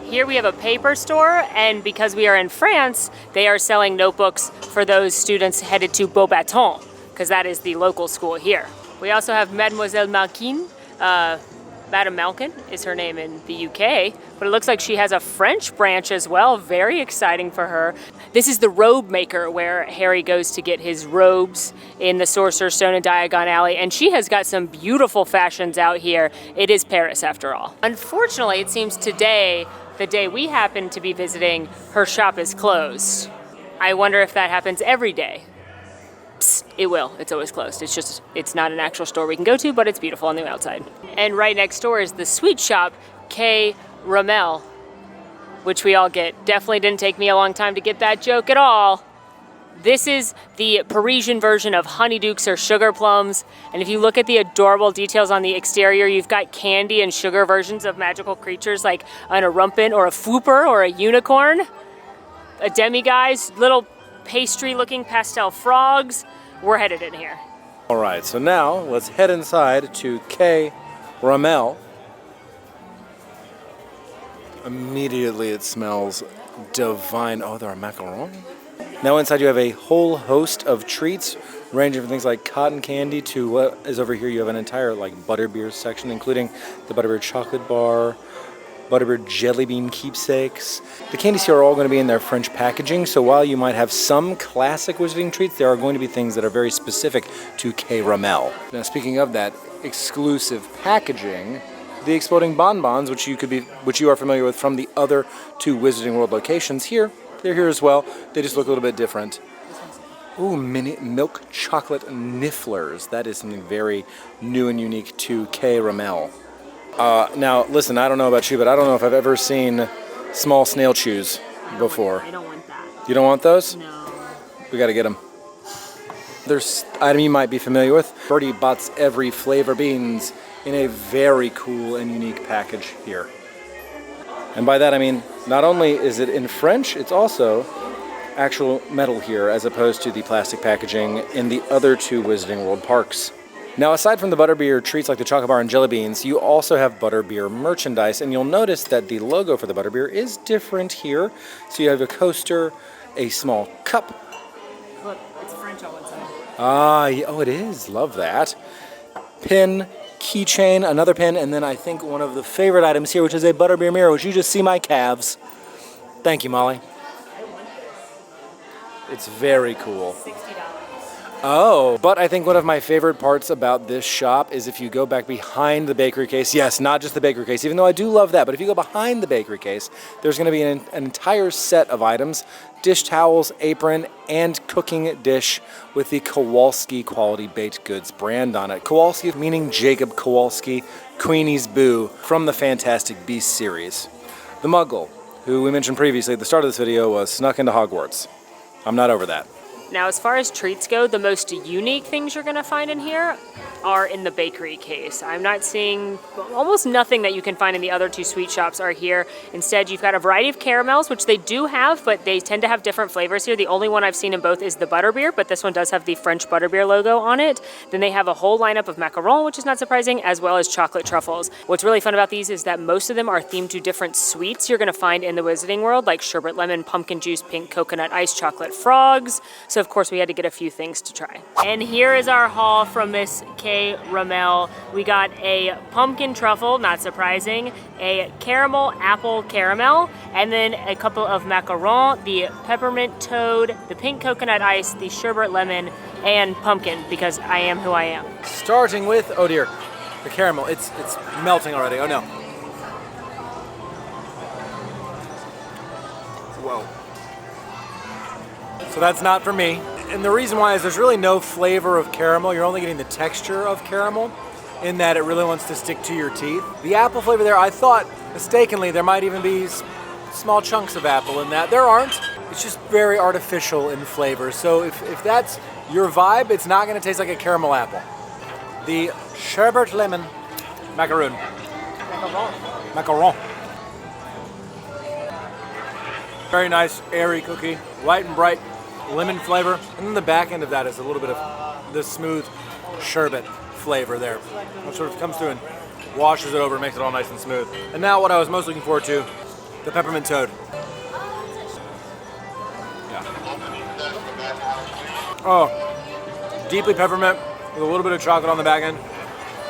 Speaker 2: Here we have a paper store, and because we are in France, they are selling notebooks for those students headed to Beaubaton, because that is the local school here. We also have Mademoiselle Malkin. Madame Malkin is her name in the UK, but it looks like she has a French branch as well. Very exciting for her. This is the robe maker where Harry goes to get his robes in the Sorcerer's Stone in Diagon Alley, and she has got some beautiful fashions out here. It is Paris after all. Unfortunately, it seems today, the day we happen to be visiting, her shop is closed. I wonder if that happens every day. Psst, it will. It's always closed. It's not an actual store we can go to, but it's beautiful on the outside. And right next door is the sweet shop, K. Rammelle, which we all get. Definitely didn't take me a long time to get that joke at all. This is the Parisian version of honeydukes or sugar plums. And if you look at the adorable details on the exterior, you've got candy and sugar versions of magical creatures like an Arumpin or a Fooper or a unicorn, a demiguise, little pastry-looking pastel frogs. We're headed in here.
Speaker 1: All right, so now let's head inside to K. Rammelle. Immediately it smells divine. Oh, there are macarons. Now inside you have a whole host of treats, ranging from things like cotton candy to what is over here. You have an entire butterbeer section, including the butterbeer chocolate bar, butterbeer jelly bean keepsakes. The candies here are all going to be in their French packaging, so while you might have some classic wizarding treats, there are going to be things that are very specific to K. Rammelle. Now speaking of that exclusive packaging, the exploding bonbons, which you are familiar with from the other two Wizarding World locations, they're here as well. They just look a little bit different. Ooh, mini milk chocolate nifflers. That is something very new and unique to K. Rammelle. Now, listen, I don't know about you, but I don't know if I've ever seen small snail chews before.
Speaker 2: I don't want that.
Speaker 1: You don't want those?
Speaker 2: No.
Speaker 1: We gotta get them. There's an item you might be familiar with. Birdie Bots Every Flavor Beans in a very cool and unique package here. And by that I mean, not only is it in French, it's also actual metal here as opposed to the plastic packaging in the other two Wizarding World parks. Now, aside from the butterbeer treats like the chocolate bar and jelly beans, you also have butterbeer merchandise, and you'll notice that the logo for the butterbeer is different here. So you have a coaster, a small cup.
Speaker 2: Look, it's French on one side.
Speaker 1: Ah, oh, it is. Love that. Pin, keychain, another pin, and then I think one of the favorite items here, which is a butterbeer mirror, which you just see my calves. Thank you, Molly. It's very cool.
Speaker 2: $60.
Speaker 1: Oh, but I think one of my favorite parts about this shop is if you go back behind the bakery case. Yes, not just the bakery case, even though I do love that. But if you go behind the bakery case, there's going to be an entire set of items, dish towels, apron, and cooking dish with the Kowalski Quality Baked Goods brand on it. Kowalski meaning Jacob Kowalski, Queenie's Boo from the Fantastic Beasts series. The Muggle, who we mentioned previously at the start of this video, was snuck into Hogwarts. I'm not over that.
Speaker 2: Now, as far as treats go, the most unique things you're gonna find in here are in the bakery case. I'm not seeing, almost nothing that you can find in the other two sweet shops are here. Instead, you've got a variety of caramels, which they do have, but they tend to have different flavors here. The only one I've seen in both is the butterbeer, but this one does have the French butterbeer logo on it. Then they have a whole lineup of macarons, which is not surprising, as well as chocolate truffles. What's really fun about these is that most of them are themed to different sweets you're gonna find in the Wizarding World, like sherbet lemon, pumpkin juice, pink coconut ice, chocolate frogs. So of course we had to get a few things to try. And here is our haul from Miss K. Rammelle. We got a pumpkin truffle, not surprising, a caramel apple caramel, and then a couple of macarons, the peppermint toad, the pink coconut ice, the sherbet lemon, and pumpkin, because I am who I am.
Speaker 1: Starting with, oh dear, the caramel. It's melting already. Oh no. Whoa. So that's not for me. And the reason why is there's really no flavor of caramel. You're only getting the texture of caramel in that it really wants to stick to your teeth. The apple flavor there, I thought mistakenly there might even be small chunks of apple in that. There aren't. It's just very artificial in flavor. So if that's your vibe, it's not gonna taste like a caramel apple. The sherbet lemon macaron. Macaron. Very nice, airy cookie, light and bright. Lemon flavor, and then the back end of that is a little bit of the smooth sherbet flavor there. It sort of comes through and washes it over, makes it all nice and smooth. And now what I was most looking forward to, the peppermint toad. Yeah. Oh, deeply peppermint with a little bit of chocolate on the back end.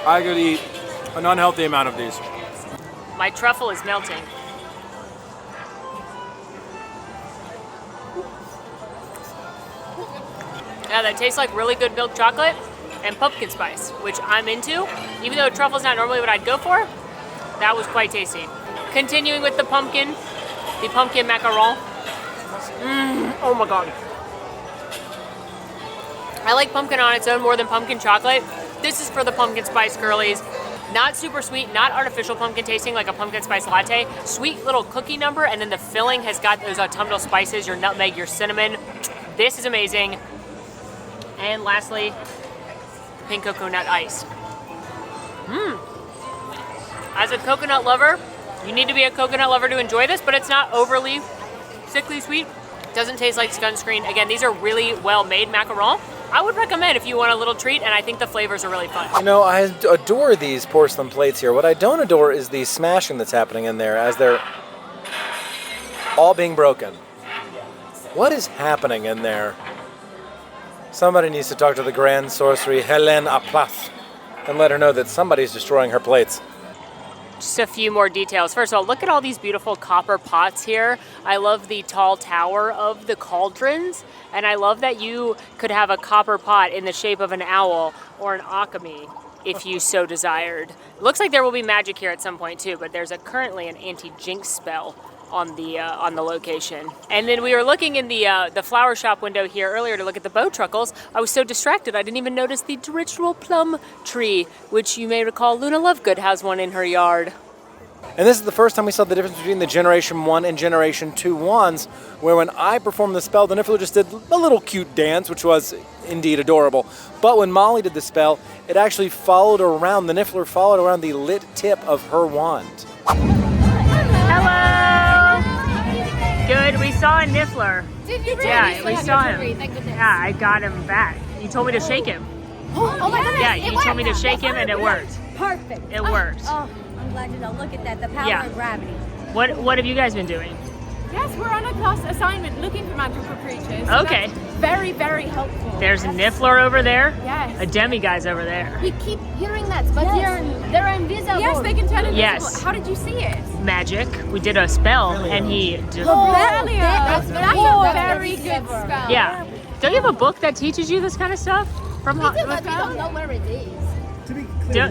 Speaker 1: I could eat an unhealthy amount of these.
Speaker 2: My truffle is melting. Yeah, that tastes like really good milk chocolate and pumpkin spice, which I'm into. Even though truffle's not normally what I'd go for, that was quite tasty. Continuing with the pumpkin macaron. Oh my God. I like pumpkin on its own more than pumpkin chocolate. This is for the pumpkin spice girlies. Not super sweet, not artificial pumpkin tasting like a pumpkin spice latte. Sweet little cookie number, and then the filling has got those autumnal spices, your nutmeg, your cinnamon. This is amazing. And lastly, pink coconut ice. As a coconut lover, you need to be a coconut lover to enjoy this, but it's not overly sickly sweet. Doesn't taste like sunscreen. Again, these are really well-made macarons. I would recommend if you want a little treat, and I think the flavors are really fun.
Speaker 1: You know, I adore these porcelain plates here. What I don't adore is the smashing that's happening in there as they're all being broken. What is happening in there? Somebody needs to talk to the Grand Sorcery Helene Aplas and let her know that somebody's destroying her plates.
Speaker 2: Just a few more details. First of all, look at all these beautiful copper pots here. I love the tall tower of the cauldrons, and I love that you could have a copper pot in the shape of an owl or an alchemy if you so desired. It looks like there will be magic here at some point too, but there's currently an anti-jinx spell on the location. And then we were looking in the flower shop window here earlier to look at the bow truckles. I was so distracted I didn't even notice the ritual plum tree, which you may recall Luna Lovegood has one in her yard.
Speaker 1: And this is the first time we saw the difference between the Generation 1 and Generation 2 wands, where when I performed the spell, the Niffler just did a little cute dance, which was indeed adorable. But when Molly did the spell, it actually followed around, the Niffler followed around the lit tip of her wand.
Speaker 2: Hello! Good, we saw a Niffler.
Speaker 3: Did you really?
Speaker 2: Yeah, we saw him.
Speaker 3: Thank goodness.
Speaker 2: Yeah, I got him back. You told me to shake him.
Speaker 3: Oh my goodness.
Speaker 2: Yeah, you told me to shake him and it worked.
Speaker 8: Perfect.
Speaker 2: It worked.
Speaker 8: Oh, I'm glad to know. Look at that, the power of gravity.
Speaker 2: What have you guys been doing?
Speaker 9: Yes, we're on a class assignment looking for magical creatures. So
Speaker 2: Okay.
Speaker 9: that's very, very helpful.
Speaker 2: There's a Niffler over there.
Speaker 9: Yes.
Speaker 2: A demiguy's over there.
Speaker 8: We keep hearing that, but they're invisible.
Speaker 9: Yes, they can turn invisible.
Speaker 2: Yes.
Speaker 9: How did you see it?
Speaker 2: Magic. We did a spell and he just...
Speaker 9: Revelio. That's a very
Speaker 8: that's
Speaker 9: good
Speaker 8: clever.
Speaker 9: spell.
Speaker 2: Yeah. Don't you have a book that teaches you this kind of stuff? From
Speaker 8: We do, but we don't know where it is.
Speaker 4: To be clear,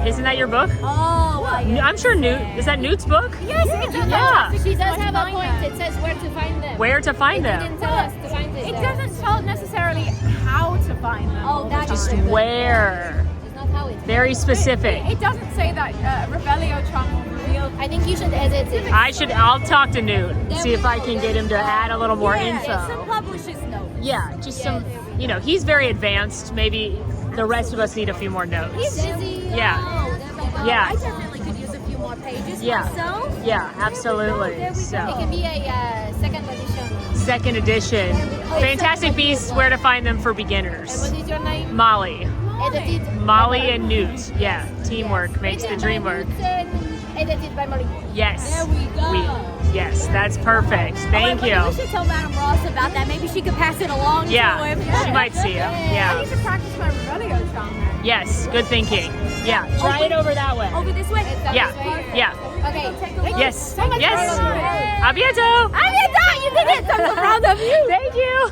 Speaker 2: Isn't that your book?
Speaker 8: Oh,
Speaker 2: I'm sure Newt, is that Newt's book?
Speaker 9: Yes, it's a
Speaker 2: Yeah.
Speaker 8: She does have a point. It says where to find them.
Speaker 2: Where to find
Speaker 8: It
Speaker 2: them?
Speaker 8: didn't tell us to find it.
Speaker 9: It doesn't tell necessarily how to find them.
Speaker 8: Oh, that's
Speaker 2: Just
Speaker 8: good.
Speaker 2: where.
Speaker 8: It's not how it's.
Speaker 2: Very specific.
Speaker 9: It doesn't say that Revelio charm will reveal.
Speaker 8: I think you should edit it.
Speaker 2: I'll talk to Newt, see if I can get him to add a little more
Speaker 8: Some
Speaker 2: info.
Speaker 8: publishers know.
Speaker 2: Yeah, just some, you know, he's very advanced. Maybe the rest of us need a few more notes.
Speaker 8: He's busy.
Speaker 2: Yeah.
Speaker 8: Oh,
Speaker 2: Yeah.
Speaker 8: I definitely could use a few more pages
Speaker 2: Yeah.
Speaker 8: myself.
Speaker 2: Yeah, absolutely.
Speaker 8: It
Speaker 2: So,
Speaker 8: can be a second edition.
Speaker 2: second edition. Fantastic Beasts, where to find them for beginners.
Speaker 8: What is your name?
Speaker 2: Molly.
Speaker 8: Edited.
Speaker 2: Molly and Newt. Yeah, teamwork makes the dream work.
Speaker 8: Edited by Molly.
Speaker 2: Yes.
Speaker 8: There we go.
Speaker 2: Yes, that's perfect. Thank
Speaker 8: We
Speaker 2: you.
Speaker 8: should tell Madam Ross about that. Maybe she could pass it along
Speaker 2: Yeah,
Speaker 8: to him.
Speaker 2: she might see him.
Speaker 9: I
Speaker 2: Yeah.
Speaker 9: need to practice my rodeo song then.
Speaker 2: Yes, good thinking. Yeah, try it over that way.
Speaker 8: Over this way?
Speaker 2: Yeah, yeah.
Speaker 8: Okay.
Speaker 2: Yes,
Speaker 8: So much
Speaker 2: yes.
Speaker 8: fun.
Speaker 2: A bientôt.
Speaker 8: You did it! I'm so proud of you.
Speaker 2: Thank you.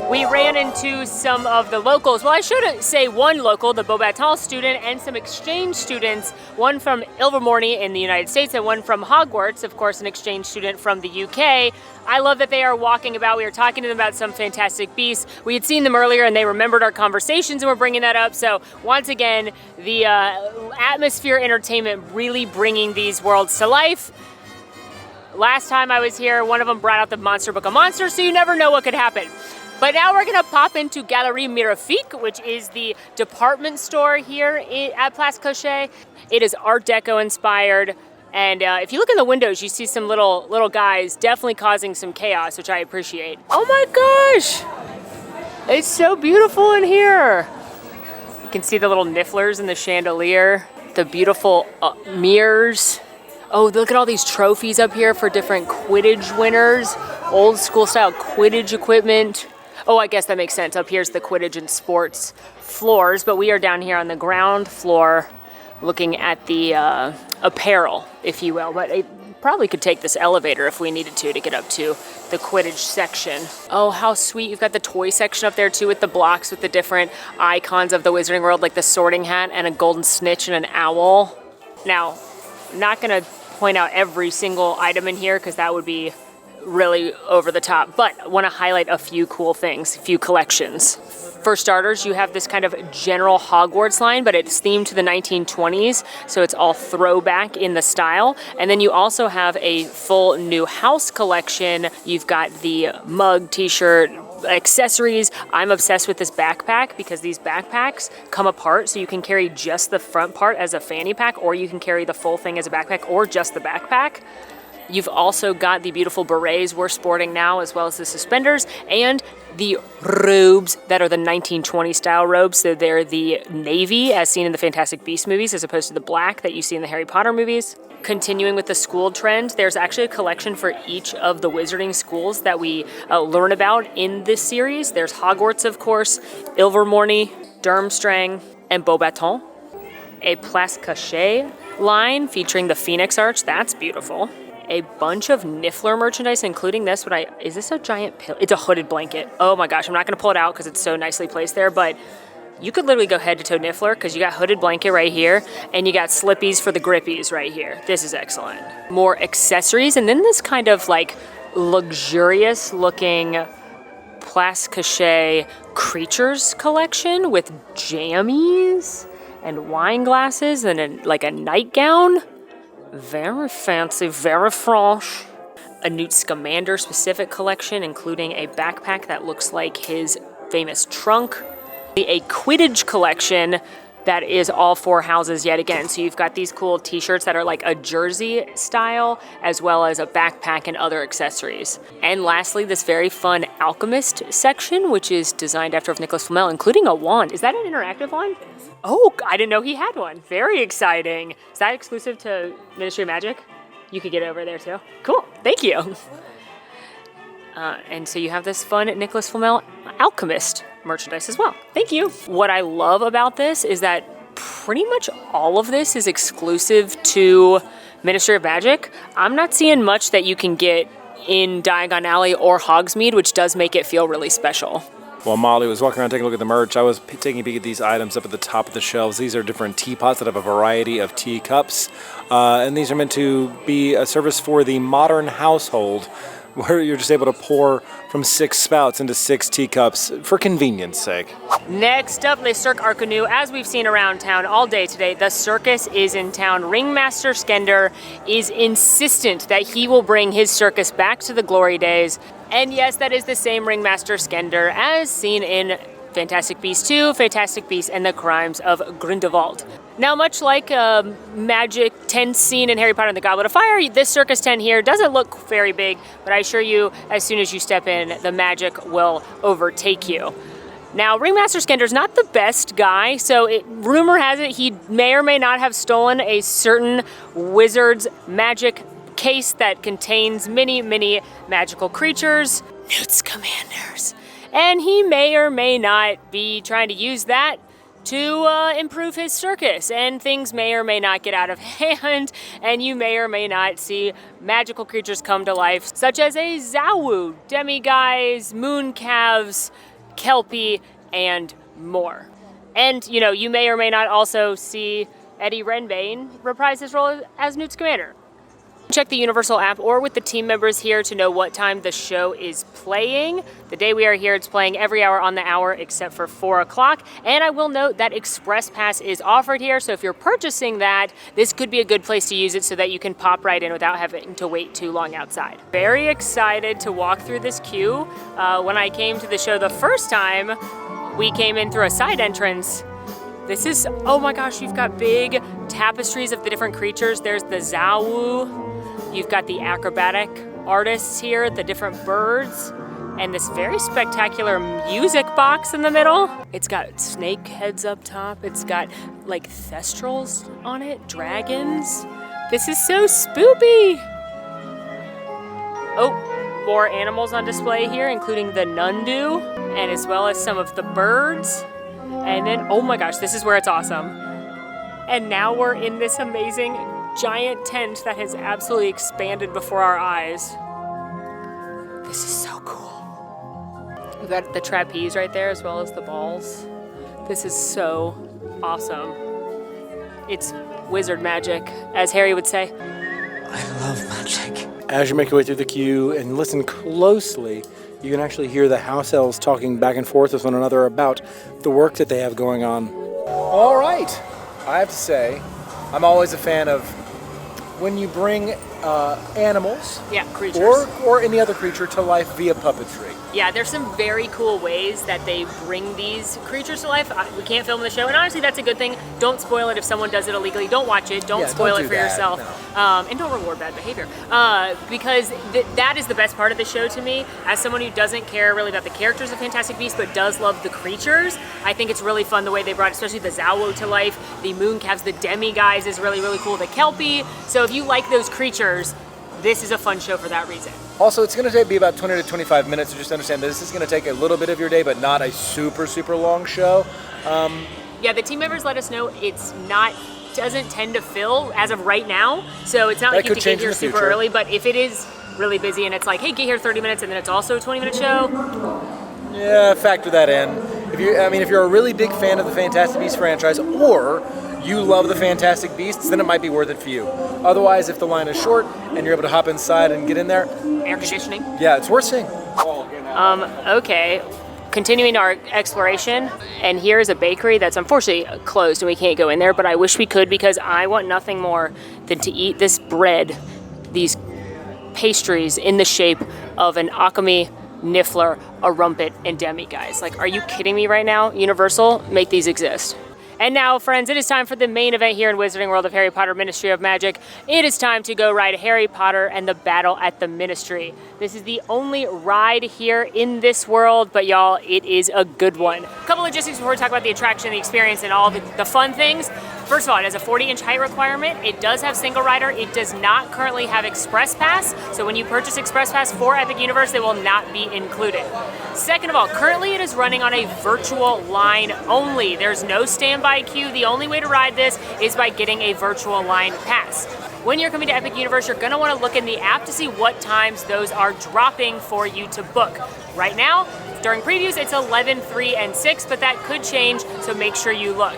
Speaker 2: We ran into some of the locals. Well, I should say one local, the Beaubaton student, and some exchange students, one from Ilvermorny in the United States and one from Hogwarts, of course, an exchange student from the UK. I love that they are walking about. We were talking to them about some fantastic beasts. We had seen them earlier and they remembered our conversations and we're bringing that up. So once again, the atmosphere entertainment really bringing these worlds to life. Last time I was here, one of them brought out the Monster Book of Monsters, so you never know what could happen. But now we're gonna pop into Galerie Mirifique, which is the department store here at Place Cochet. It is Art Deco inspired. And if you look in the windows, you see some little guys definitely causing some chaos, which I appreciate. Oh my gosh! It's so beautiful in here. You can see the little nifflers in the chandelier, the beautiful mirrors. Oh, look at all these trophies up here for different Quidditch winners. Old school style Quidditch equipment. Oh, I guess that makes sense. Up here's the Quidditch and sports floors, but we are down here on the ground floor looking at the apparel, if you will. But I probably could take this elevator if we needed to get up to the Quidditch section. Oh, how sweet. You've got the toy section up there too with the blocks with the different icons of the Wizarding World, like the Sorting Hat and a golden snitch and an owl. Now, I'm not gonna point out every single item in here because that would be really over the top, but I want to highlight a few cool things, a few collections. For starters, you have this kind of general Hogwarts line, but it's themed to the 1920s, so it's all throwback in the style. And then you also have a full new house collection. You've got the mug, t-shirt, accessories. I'm obsessed with this backpack because these backpacks come apart, so you can carry just the front part as a fanny pack, or you can carry the full thing as a backpack, or just the backpack. You've also got the beautiful berets we're sporting now, as well as the suspenders, and the robes that are the 1920 style robes. So they're the navy, as seen in the Fantastic Beasts movies, as opposed to the black that you see in the Harry Potter movies. Continuing with the school trend, there's actually a collection for each of the wizarding schools that we learn about in this series. There's Hogwarts, of course, Ilvermorny, Durmstrang, and Beaubaton. A Place Cochet line featuring the Phoenix Arch. That's beautiful. A bunch of Niffler merchandise, including this. Is this a giant pillow? It's a hooded blanket. Oh my gosh, I'm not gonna pull it out because it's so nicely placed there, but you could literally go head to toe Niffler because you got hooded blanket right here and you got slippies for the grippies right here. This is excellent. More accessories, and then this kind of like luxurious looking Place Cochet creatures collection with jammies and wine glasses and like a nightgown. Very fancy, very French. A Newt Scamander specific collection, including a backpack that looks like his famous trunk. A Quidditch collection that is all four houses yet again. So you've got these cool t-shirts that are like a jersey style, as well as a backpack and other accessories. And lastly, this very fun alchemist section, which is designed after Nicholas Flamel, including a wand. Is that an interactive wand? Oh, I didn't know he had one. Very exciting. Is that exclusive to Ministry of Magic? You could get over there too. Cool, thank you. And so you have this fun Nicholas Flamel alchemist merchandise as well. Thank you. What I love about this is that pretty much all of this is exclusive to Ministry of Magic. I'm not seeing much that you can get in Diagon Alley or Hogsmeade, which does make it feel really special.
Speaker 1: While Molly was walking around taking a look at the merch, I was taking a peek at these items up at the top of the shelves. These are different teapots that have a variety of teacups, and these are meant to be a service for the modern household, where you're just able to pour from 6 spouts into 6 teacups for convenience sake.
Speaker 2: Next up, the Cirque Arcanus. As we've seen around town all day today, the circus is in town. Ringmaster Skender is insistent that he will bring his circus back to the glory days. And yes, that is the same Ringmaster Skender as seen in Fantastic Beasts 2, Fantastic Beasts and the Crimes of Grindelwald. Now, much like a magic tent scene in Harry Potter and the Goblet of Fire, this circus tent here doesn't look very big, but I assure you, as soon as you step in, the magic will overtake you. Now, Ringmaster Skender's not the best guy, so rumor has it he may or may not have stolen a certain wizard's magic case that contains many, many magical creatures, Newt's commanders. And he may or may not be trying to use that to improve his circus, and things may or may not get out of hand, and you may or may not see magical creatures come to life, such as a Zawu, demiguise, moon calves, kelpie, and more. And, you know, you may or may not also see Eddie Redmayne reprise his role as Newt's commander. Check the Universal app or with the team members here to know what time the show is playing. The day we are here, it's playing every hour on the hour except for 4 o'clock. And I will note that Express Pass is offered here, so if you're purchasing that, this could be a good place to use it so that you can pop right in without having to wait too long outside. Very excited to walk through this queue. When I came to the show the first time, we came in through a side entrance. This is, oh my gosh, you've got big tapestries of the different creatures. There's the Zawu. You've got the acrobatic artists here, the different birds, and this very spectacular music box in the middle. It's got snake heads up top. It's got like thestrals on it, dragons. This is so spoopy. Oh, more animals on display here, including the Nundu, and as well as some of the birds. And then, oh my gosh, this is where it's awesome. And now we're in this amazing giant tent that has absolutely expanded before our eyes. This is so cool. We've got the trapeze right there as well as the balls. This is so awesome. It's wizard magic, as Harry would say.
Speaker 1: I love magic. As you make your way through the queue and listen closely, you can actually hear the house elves talking back and forth with one another about the work that they have going on. All right. I have to say, I'm always a fan of when you bring animals,
Speaker 2: creatures,
Speaker 1: or any other creature to life via puppetry.
Speaker 2: Yeah, there's some very cool ways that they bring these creatures to life. We can't film the show, and honestly, that's a good thing. Don't spoil it if someone does it illegally. Don't watch it. Don't spoil it for yourself. No. And don't reward bad behavior. Because that is the best part of the show to me. As someone who doesn't care really about the characters of Fantastic Beasts, but does love the creatures, I think it's really fun the way they brought, especially the Zawu to life. The moon calves, the demiguise is really, really cool. The kelpie. So if you like those creatures, this is a fun show for that reason. Also, it's going to be about 20 to 25 minutes, so just understand that this is going to take a little bit of your day, but not a super, super long show. Yeah, the team members let us know it's doesn't tend to fill as of right now, so it's not like you have to get here super early, but if it is really busy and it's like, hey, get here 30 minutes and then it's also a 20-minute show. Yeah, factor that in. If you're a really big fan of the Fantastic Beasts franchise, or you love the Fantastic Beasts, then it might be worth it for you. Otherwise, if the line is short and you're able to hop inside and get in there, air conditioning. Yeah, it's worth seeing. Okay. Continuing our exploration, and here is a bakery that's unfortunately closed and we can't go in there, but I wish we could because I want nothing more than to eat this bread, these pastries in the shape of an Akame, Niffler, a Rumpet, and Demiguise. Like, are you kidding me right now? Universal, make these exist. And now, friends, it is time for the main event here in Wizarding World of Harry Potter Ministry of Magic. It is time to go ride Harry Potter and the Battle at the Ministry. This is the only ride here in this world, but y'all, it is a good one. A couple logistics before we talk about the attraction, the experience, and all the fun things. First of all, it has a 40-inch height requirement. It does have single rider. It does not currently have Express Pass. So when you purchase Express Pass for Epic Universe, they will not be included. Second of all, currently it is running on a virtual line only. There's no standby queue. The only way to ride this is by getting a virtual line pass. When you're coming to Epic Universe, you're going to want to look in the app to see what times those are dropping for you to book. Right now, during previews, it's 11, 3, and 6, but that could change, so make sure you look.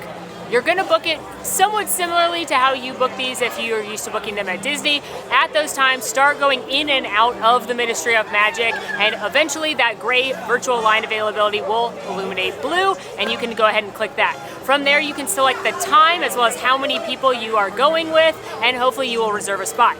Speaker 2: You're gonna book it somewhat similarly to how you book these if you're used to booking them at Disney. At those times, start going in and out of the Ministry of Magic, and eventually that gray virtual line availability will illuminate blue, and you can go ahead and click that. From there, you can select the time as well as how many people you are going with, and hopefully you will reserve a spot.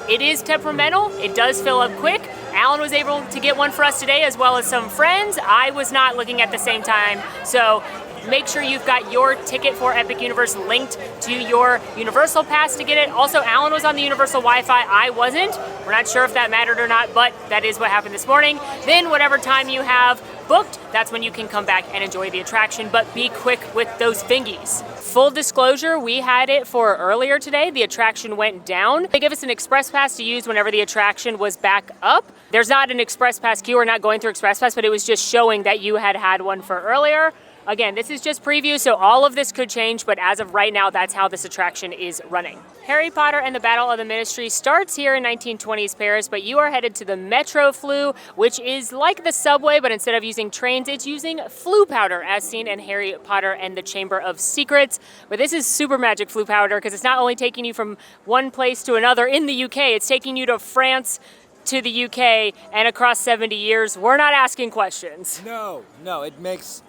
Speaker 2: It is temperamental, it does fill up quick. Alan was able to get one for us today as well as some friends. I was not looking at the same time, so make sure you've got your ticket for Epic Universe linked to your Universal Pass to get it. Also, Alan was on the Universal Wi-Fi, I wasn't. We're not sure if that mattered or not, but that is what happened this morning. Then whatever time you have booked, that's when you can come back and enjoy the attraction, but be quick with those fingies. Full disclosure, we had it for earlier today. The attraction went down. They give us an express pass to use whenever the attraction was back up. There's not an express pass queue, we're not going through express pass, but it was just showing that you had one for earlier. Again, this is just preview, so all of this could change, but as of right now, that's how this attraction is running. Harry Potter and the Battle of the Ministry starts here in 1920s Paris, but you are headed to the Metro Flu, which is like the subway, but instead of using trains, it's using flu powder, as seen in Harry Potter and the Chamber of Secrets. But this is super magic flu powder, because it's not only taking you from one place to another in the UK, it's taking you to France, to the UK, and across 70 years. We're not asking questions.
Speaker 1: No, it makes...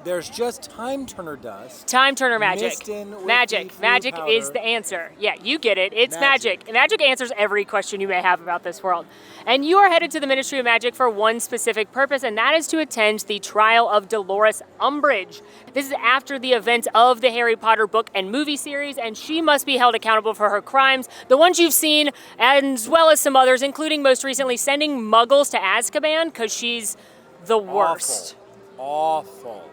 Speaker 1: There's just time turner dust.
Speaker 2: Time turner magic.
Speaker 1: Mixed in with
Speaker 2: Magic.
Speaker 1: the flu
Speaker 2: Magic
Speaker 1: powder.
Speaker 2: is the answer. Yeah, you get it. It's magic. Magic answers every question you may have about this world. And you are headed to the Ministry of Magic for one specific purpose, and that is to attend the trial of Dolores Umbridge. This is after the events of the Harry Potter book and movie series, and she must be held accountable for her crimes, the ones you've seen, as well as some others, including most recently sending muggles to Azkaban, because she's the worst.
Speaker 1: Awful.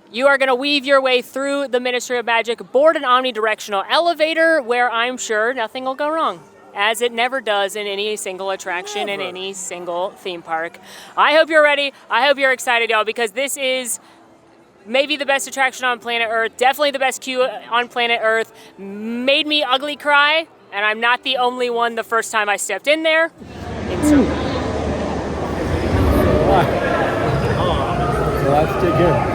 Speaker 2: You are going to weave your way through the Ministry of Magic, board an omnidirectional elevator where I'm sure nothing will go wrong, as it never does in any single attraction in any single theme park. I hope you're ready. I hope you're excited, y'all, because this is maybe the best attraction on planet Earth, definitely the best queue on planet Earth, made me ugly cry, and I'm not the only one the first time I stepped in there.
Speaker 1: So that's too good.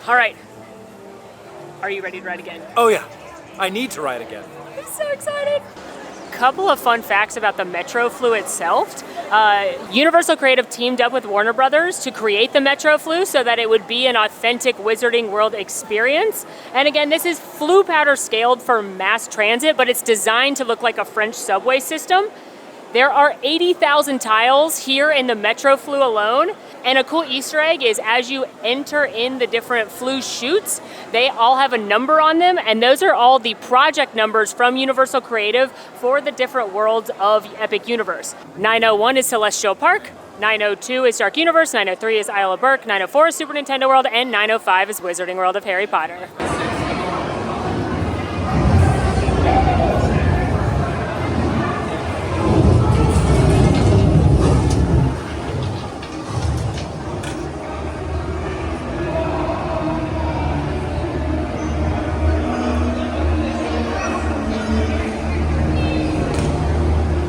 Speaker 2: All right. Are you ready to ride again?
Speaker 1: Oh yeah, I need to ride again.
Speaker 2: I'm so excited. Couple of fun facts about the Metro Flu itself. Universal Creative teamed up with Warner Brothers to create the Metro Flu so that it would be an authentic Wizarding World experience. And again, this is flu powder scaled for mass transit, but it's designed to look like a French subway system. There are 80,000 tiles here in the Metro Flu alone. And a cool Easter egg is as you enter in the different flu chutes, they all have a number on them, and those are all the project numbers from Universal Creative for the different worlds of Epic Universe. 901 is Celestial Park, 902 is Dark Universe, 903 is Isle of Berk, 904 is Super Nintendo World, and 905 is Wizarding World of Harry Potter.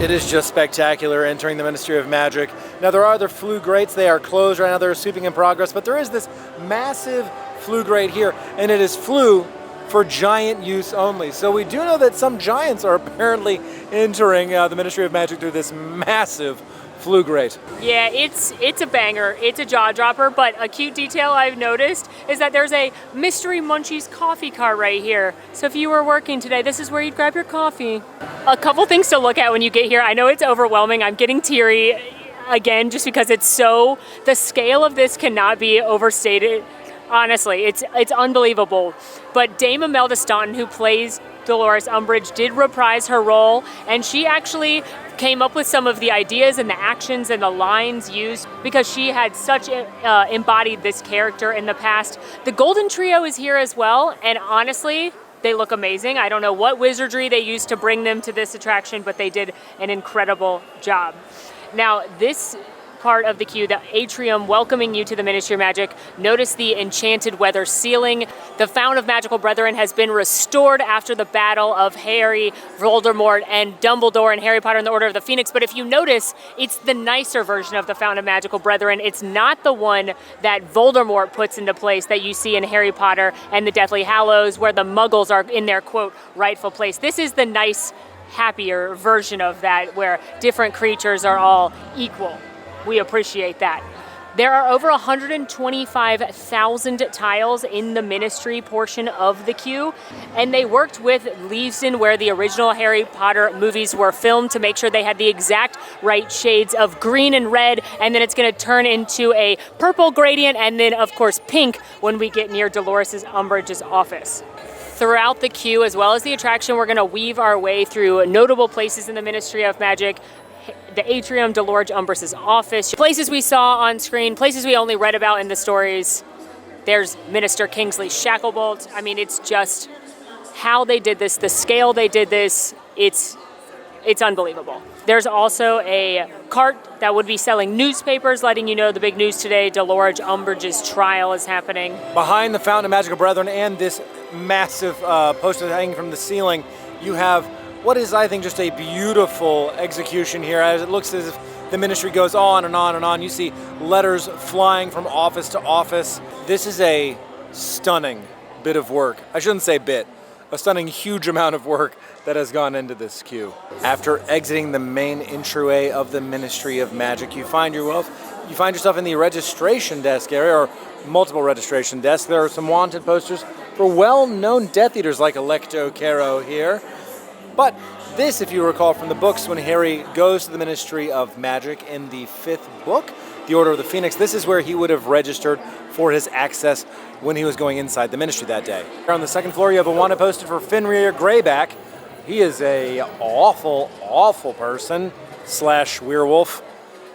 Speaker 1: It is just spectacular entering the Ministry of Magic. Now there are other flu grates, they are closed right now, they're sweeping in progress, but there is this massive flu grate here, and it is flu for giant use only. So we do know that some giants are apparently entering the Ministry of Magic through this massive flu grate.
Speaker 2: Yeah, it's a banger, it's a jaw dropper, but a cute detail I've noticed is that there's a Mystery Munchies coffee cart right here. So if you were working today, this is where you'd grab your coffee. A couple things to look at when you get here. I know it's overwhelming, I'm getting teary again just because it's so, the scale of this cannot be overstated. Honestly, it's unbelievable. But Dame Imelda Staunton, who plays Dolores Umbridge, did reprise her role, and she actually came up with some of the ideas and the actions and the lines used because she had such embodied this character in the past. The Golden Trio is here as well, and honestly, they look amazing. I don't know what wizardry they used to bring them to this attraction, but they did an incredible job. Now, this part of the queue, the atrium welcoming you to the Ministry of Magic. Notice the enchanted weather ceiling. The Fountain of Magical Brethren has been restored after the battle of Harry, Voldemort, and Dumbledore and Harry Potter and the Order of the Phoenix. But if you notice, it's the nicer version of the Fountain of Magical Brethren. It's not the one that Voldemort puts into place that you see in Harry Potter and the Deathly Hallows, where the Muggles are in their, quote, rightful place. This is the nice, happier version of that, where different creatures are all equal. We appreciate that. There are over 125,000 tiles in the Ministry portion of the queue, and they worked with Leavesden, where the original Harry Potter movies were filmed, to make sure they had the exact right shades of green and red, and then it's going to turn into a purple gradient, and then, of course, pink when we get near Dolores Umbridge's office. Throughout the queue, as well as the attraction, we're going to weave our way through notable places in the Ministry of Magic, the atrium, Dolores Umbridge's office, places we saw on screen, places we only read about in the stories. There's Minister Kingsley Shacklebolt. I mean, it's just how they did this, the scale they did this, it's unbelievable. There's also a cart that would be selling newspapers, letting you know the big news today, Dolores Umbridge's trial is happening.
Speaker 1: Behind the Fountain of Magical Brethren and this massive poster hanging from the ceiling, you have what is, I think, just a beautiful execution here, as it looks as if the Ministry goes on and on and on. You see letters flying from office to office. This is a stunning bit of work. I shouldn't say bit, a stunning huge amount of work that has gone into this queue. After exiting the main entryway of the Ministry of Magic, you find yourself in the registration desk area, or multiple registration desks. There are some wanted posters for well-known Death Eaters like Electo Caro here. But this, if you recall from the books, when Harry goes to the Ministry of Magic in the 5th book, the Order of the Phoenix, this is where he would have registered for his access when he was going inside the Ministry that day. On the 2nd floor, you have a wanted poster for Fenrir Greyback. He is a awful, awful person / werewolf.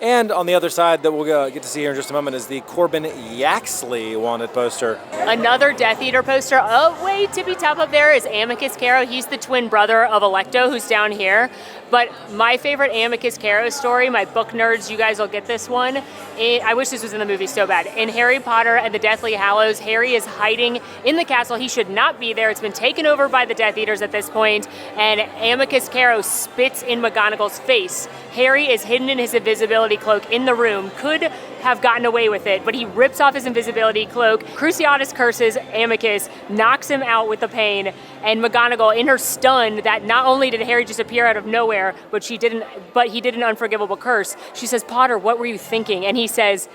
Speaker 1: And on the other side that we'll get to see here in just a moment is the Corbin Yaxley wanted poster.
Speaker 2: Another Death Eater poster. Oh, way tippy top up there is Amicus Caro. He's the twin brother of Electo, who's down here. But my favorite Amicus Caro story, my book nerds, you guys will get this one. I wish this was in the movie so bad. In Harry Potter and the Deathly Hallows, Harry is hiding in the castle. He should not be there. It's been taken over by the Death Eaters at this point, and Amicus Caro spits in McGonagall's face. Harry is hidden in his invisibility cloak in the room, could have gotten away with it, but he rips off his invisibility cloak. Cruciatus curses Amicus, knocks him out with the pain, and McGonagall, in her stun that not only did Harry just appear out of nowhere, but he did an unforgivable curse. She says, "Potter, what were you thinking?" And he says,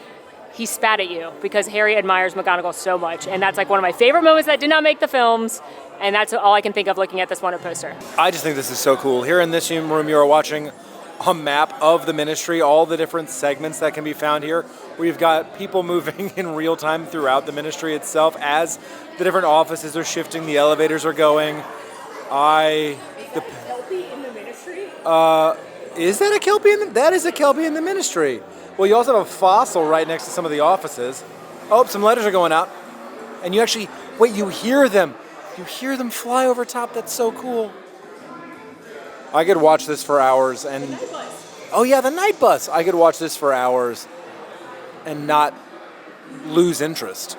Speaker 2: "He spat at you," because Harry admires McGonagall so much. And that's like one of my favorite moments that did not make the films. And that's all I can think of looking at this wanted poster.
Speaker 1: I just think this is so cool. Here in this room, you are watching a map of the Ministry, all the different segments that can be found here. We've got people moving in real time throughout the Ministry itself as the different offices are shifting, the elevators are going.
Speaker 2: Is that a Kelpie in the Ministry?
Speaker 1: Is that a Kelpie in the... That is a Kelpie in the Ministry. Well, you also have a fossil right next to some of the offices. Oh, some letters are going out. And you actually... Wait, you hear them. You hear them fly over top. That's so cool. I could watch this for hours and... Oh yeah, the night bus. I could watch this for hours and not lose interest.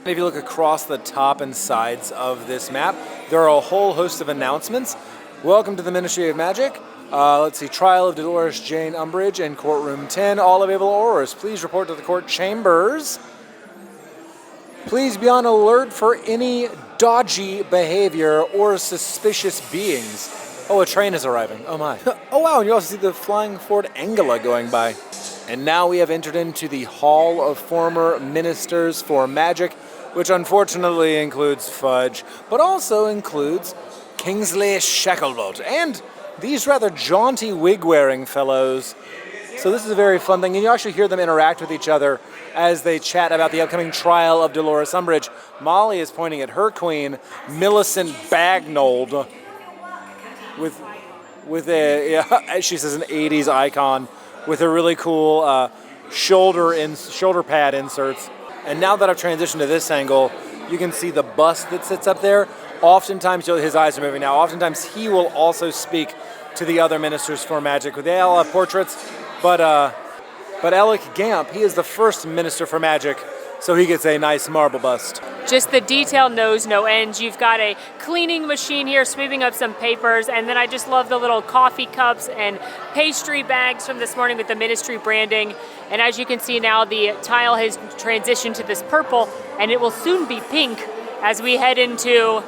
Speaker 1: If you look across the top and sides of this map, there are a whole host of announcements. Welcome to the Ministry of Magic. Let's see, Trial of Dolores Jane Umbridge and Courtroom 10. All available aurors. Please report to the court chambers. Please be on alert for any dodgy behavior or suspicious beings. Oh, a train is arriving. Oh my. Oh wow, and you also see the flying Ford Angela going by. And now we have entered into the Hall of Former Ministers for Magic, which unfortunately includes Fudge, but also includes Kingsley Shacklebolt and these rather jaunty wig-wearing fellows. So this is a very fun thing, and you actually hear them interact with each other as they chat about the upcoming trial of Dolores Umbridge. Molly is pointing at her queen, Millicent Bagnold, with a, she says, an 80s icon with a really cool shoulder pad inserts. And now that I've transitioned to this angle, you can see the bust that sits up there. Oftentimes, his eyes are moving now. Oftentimes, he will also speak to the other ministers for magic. They all have portraits, but But Alec Gamp, he is the first Minister for Magic, so he gets a nice marble bust.
Speaker 2: Just the detail knows no end. You've got a cleaning machine here sweeping up some papers, and then I just love the little coffee cups and pastry bags from this morning with the ministry branding. And as you can see now, the tile has transitioned to this purple, and it will soon be pink as we head into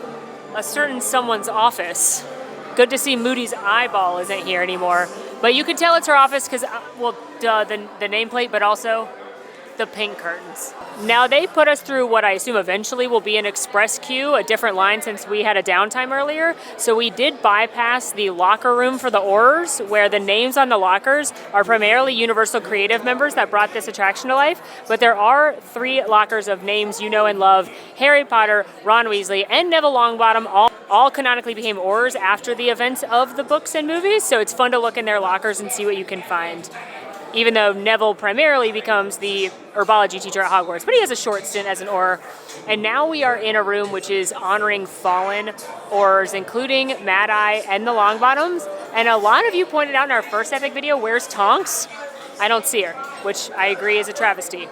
Speaker 2: a certain someone's office. Good to see Moody's eyeball isn't here anymore. But you can tell it's her office because, well, duh, the nameplate, but also the pink curtains. Now they put us through what I assume eventually will be an express queue, a different line since we had a downtime earlier. So we did bypass the locker room for the Aurors, where the names on the lockers are primarily Universal Creative members that brought this attraction to life. But there are 3 lockers of names you know and love: Harry Potter, Ron Weasley, and Neville Longbottom, all canonically became Aurors after the events of the books and movies. So it's fun to look in their lockers and see what you can find. Even though Neville primarily becomes the herbology teacher at Hogwarts, but he has a short stint as an Auror. And now we are in a room which is honoring fallen Aurors, including Mad Eye and the Longbottoms. And a lot of you pointed out in our first epic video, where's Tonks? I don't see her, which I agree is a travesty.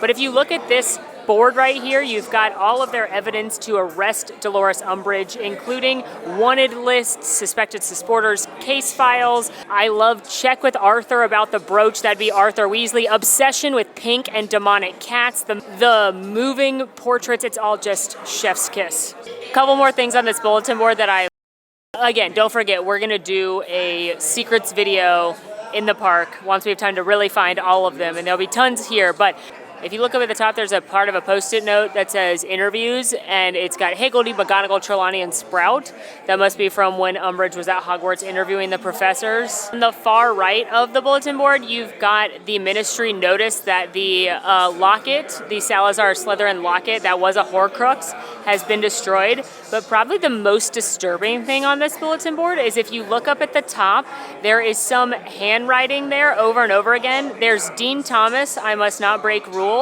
Speaker 2: But if you look at this board right here, you've got all of their evidence to arrest Dolores Umbridge, including wanted lists, suspected supporters, case files. I love check with Arthur about the brooch. That'd be Arthur Weasley. Obsession with pink and demonic cats. The moving portraits. It's all just chef's kiss. Couple more things on this bulletin board that again, don't forget, we're gonna do a secrets video in the park once we have time to really find all of them, and there'll be tons here. But if you look up at the top, there's a part of a post-it note that says interviews, and it's got Higgledy, McGonagall, Trelawney, and Sprout. That must be from when Umbridge was at Hogwarts interviewing the professors. On the far right of the bulletin board, you've got the Ministry notice that the locket, the Salazar Slytherin locket that was a Horcrux, has been destroyed. But probably the most disturbing thing on this bulletin board is if you look up at the top, there is some handwriting there over and over again. There's Dean Thomas, I must not break rules.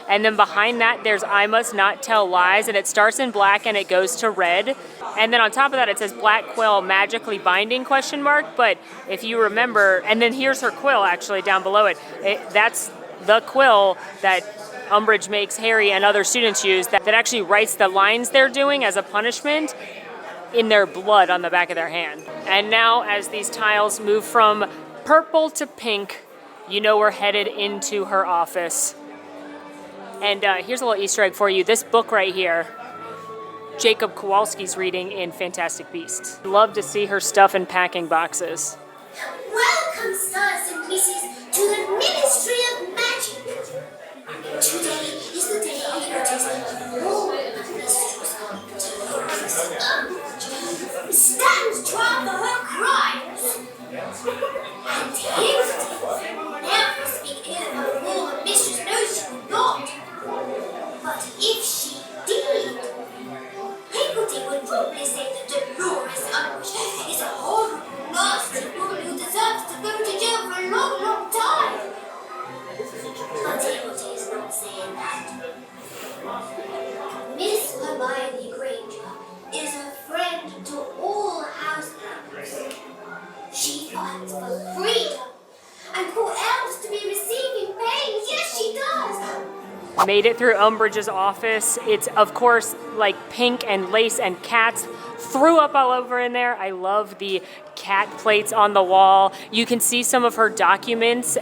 Speaker 2: And then behind that, there's I must not tell lies, and it starts in black and it goes to red. And then on top of that, it says Black Quill magically binding ? But if you remember, and then here's her quill actually down below it. That's the quill that Umbridge makes Harry and other students use that actually writes the lines they're doing as a punishment in their blood on the back of their hand. And now as these tiles move from purple to pink, you know we're headed into her office. And here's a little Easter egg for you. This book right here, Jacob Kowalski's reading in Fantastic Beasts. Love to see her stuff in packing boxes.
Speaker 10: Welcome, stars and misses, to the Ministry of Magic. Today is the day of notice. All the mistress of Dolores stands trial for her crimes. And Higgledy never speak ill of all the mistress knows she would not. But if she did, Higgledy would probably say that Dolores Umbridge is a horrible, nasty woman who deserves to go to jail for a long, long time. But Higgledy is not saying that. Miss Hermione Granger is a friend to all house members. She fights for freedom and for elves to be receiving pain. Yes, she does.
Speaker 2: Made it through Umbridge's office. It's, of course, like pink and lace and cats. Threw up all over in there. I love the cat plates on the wall. You can see some of her documents,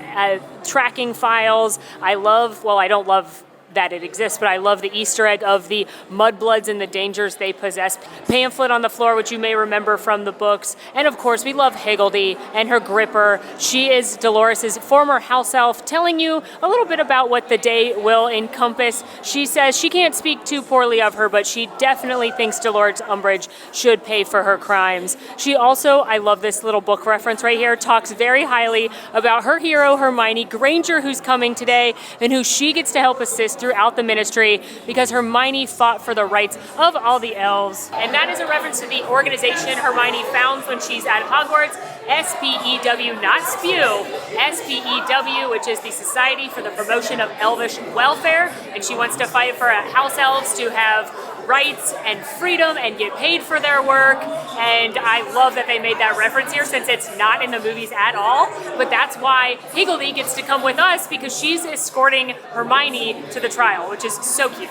Speaker 2: tracking files. I don't love that it exists, but I love the Easter egg of the mudbloods and the dangers they possess. Pamphlet on the floor, which you may remember from the books. And of course, we love Higgledy and her gripper. She is Dolores' former house elf, telling you a little bit about what the day will encompass. She says she can't speak too poorly of her, but she definitely thinks Dolores Umbridge should pay for her crimes. She also, I love this little book reference right here, talks very highly about her hero, Hermione Granger, who's coming today, and who she gets to help assist throughout the Ministry because Hermione fought for the rights of all the elves. And that is a reference to the organization Hermione founds when she's at Hogwarts, SPEW, not SPEW, SPEW, which is the Society for the Promotion of Elvish Welfare, and she wants to fight for house elves to have rights and freedom and get paid for their work. And I love that they made that reference here since it's not in the movies at all. But that's why Higgledy gets to come with us because she's escorting Hermione to the trial, which is so cute.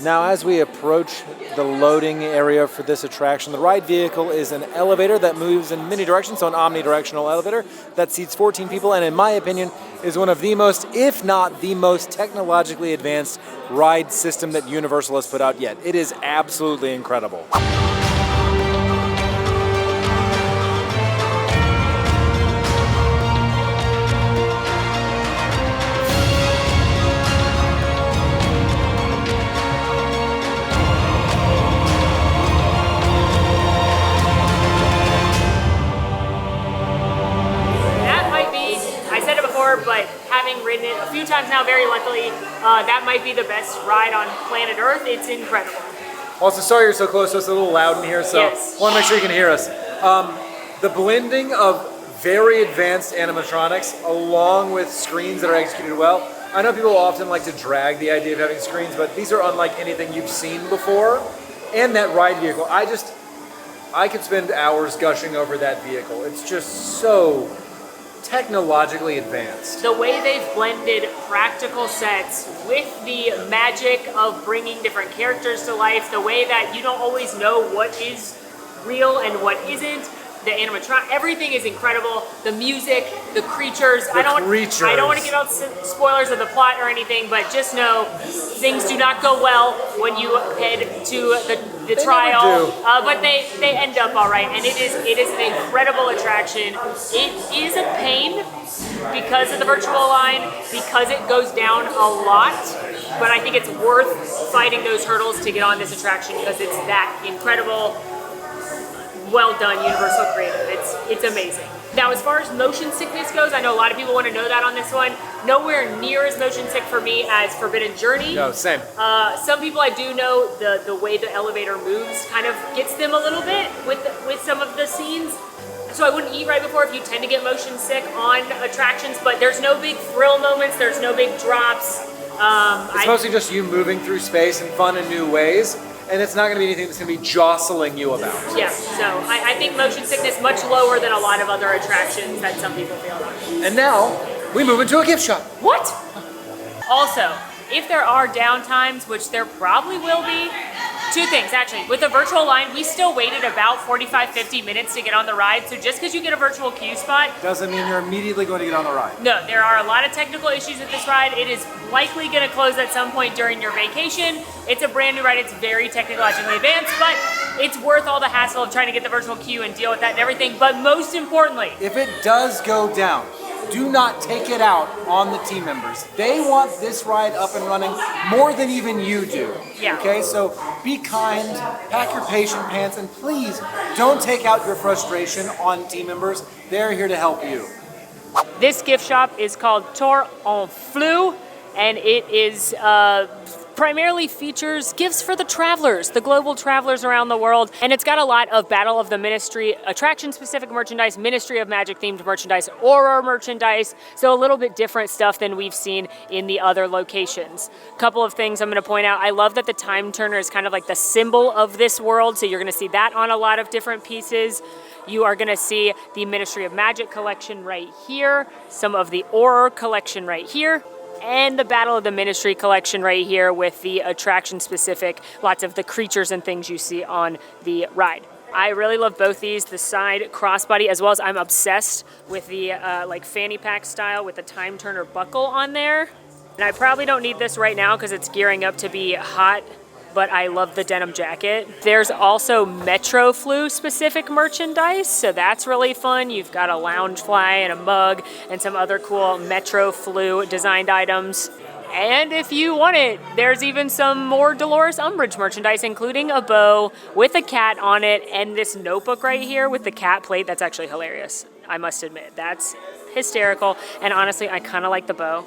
Speaker 1: Now, as we approach the loading area for this attraction, the ride vehicle is an elevator that moves in many directions, so an omnidirectional elevator that seats 14 people, and in my opinion, is one of the most, if not the most technologically advanced ride system that Universal has put out yet. It is absolutely incredible.
Speaker 2: But having ridden it a few times now, very luckily, that might be the best ride on planet Earth. It's incredible.
Speaker 1: Also, sorry you're so close to us, a little loud in here, so
Speaker 2: Yes.
Speaker 1: want to make sure you can hear us. The blending of very advanced animatronics along with screens that are executed well. I know people often like to drag the idea of having screens, but these are unlike anything you've seen before. And that ride vehicle, I could spend hours gushing over that vehicle. It's just so technologically advanced.
Speaker 2: The way they've blended practical sets with the magic of bringing different characters to life, the way that you don't always know what is real and what isn't, the animatronic, everything is incredible. The music, the creatures. I don't want to give out spoilers of the plot or anything, but just know things do not go well when you head to the trial. But they end up all right, and it is an incredible attraction. It is a pain because of the virtual line, because it goes down a lot, but I think it's worth fighting those hurdles to get on this attraction because it's that incredible. Well done, Universal Creative. It's amazing. Now, as far as motion sickness goes, I know a lot of people want to know that on this one. Nowhere near as motion sick for me as Forbidden Journey.
Speaker 1: No, same.
Speaker 2: Some people I do know the way the elevator moves kind of gets them a little bit with some of the scenes. So I wouldn't eat right before if you tend to get motion sick on attractions, but there's no big thrill moments, there's no big drops.
Speaker 1: It's mostly just you moving through space in fun and new ways. And it's not going to be anything that's going to be jostling you about.
Speaker 2: Yeah, so I think motion sickness much lower than a lot of other attractions that some people feel about.
Speaker 1: And now, we move into a gift shop.
Speaker 2: What? Also, if there are downtimes, which there probably will be, two things actually. With the virtual line, we still waited about 45-50 minutes to get on the ride, so just because you get a virtual queue spot
Speaker 1: doesn't mean you're immediately going to get on the ride.
Speaker 2: No, there are a lot of technical issues with this ride. It is likely going to close at some point during your vacation. It's a brand new ride, it's very technologically advanced, but it's worth all the hassle of trying to get the virtual queue and deal with that and everything. But most importantly,
Speaker 1: if it does go down, do not take it out on the team members. They want this ride up and running more than even you do.
Speaker 2: Yeah.
Speaker 1: Okay, so be kind, pack your patient pants, and please don't take out your frustration on team members. They're here to help you.
Speaker 2: This gift shop is called Tour en Flux, and it is primarily features gifts for the travelers, the global travelers around the world. And it's got a lot of Battle of the Ministry, attraction-specific merchandise, Ministry of Magic-themed merchandise, Auror merchandise, so a little bit different stuff than we've seen in the other locations. A couple of things I'm going to point out. I love that the Time Turner is kind of like the symbol of this world, so you're going to see that on a lot of different pieces. You are going to see the Ministry of Magic collection right here, some of the Auror collection right here, and the Battle of the Ministry collection right here with the attraction-specific, lots of the creatures and things you see on the ride. I really love both these, the side crossbody, as well as I'm obsessed with the like fanny pack style with the Time Turner buckle on there. And I probably don't need this right now because it's gearing up to be hot, but I love the denim jacket. There's also Metro Flu specific merchandise, so that's really fun. You've got a lounge fly and a mug and some other cool Metro Flu designed items. And if you want it, there's even some more Dolores Umbridge merchandise, including a bow with a cat on it and this notebook right here with the cat plate. That's actually hilarious, I must admit. That's hysterical. And honestly, I kind of like the bow.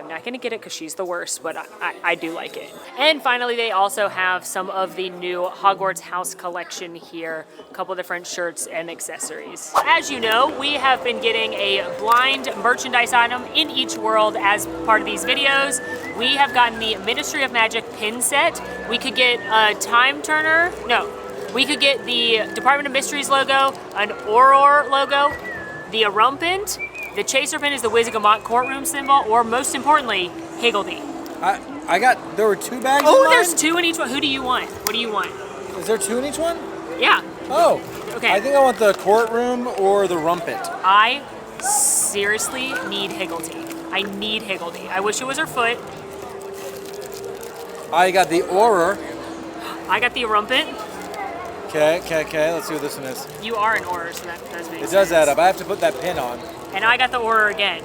Speaker 2: I'm not gonna get it because she's the worst, but I do like it. And finally, they also have some of the new Hogwarts House collection here, a couple different shirts and accessories. As you know, we have been getting a blind merchandise item in each world as part of these videos. We have gotten the Ministry of Magic pin set. We could get a time turner, no, we could get the Department of Mysteries logo, an Auror logo, the Erumpent, the Chaser pin is the Wizigamot courtroom symbol, or most importantly, Higgledy.
Speaker 1: There were 2 bags
Speaker 2: Oh,
Speaker 1: in mine?
Speaker 2: there's 2 in each one. Who do you want? What do you want?
Speaker 1: Is there 2 in each one?
Speaker 2: Yeah.
Speaker 1: Oh.
Speaker 2: Okay.
Speaker 1: I think I want the courtroom or the Rumpet.
Speaker 2: I seriously need Higgledy. I need Higgledy. I wish it was her foot.
Speaker 1: I got the Auror.
Speaker 2: I got the Erumpent.
Speaker 1: Okay. Let's see what this one is.
Speaker 2: You are an Auror, so that does make sense.
Speaker 1: It does add up. I have to put that pin on.
Speaker 2: And I got the Auror again.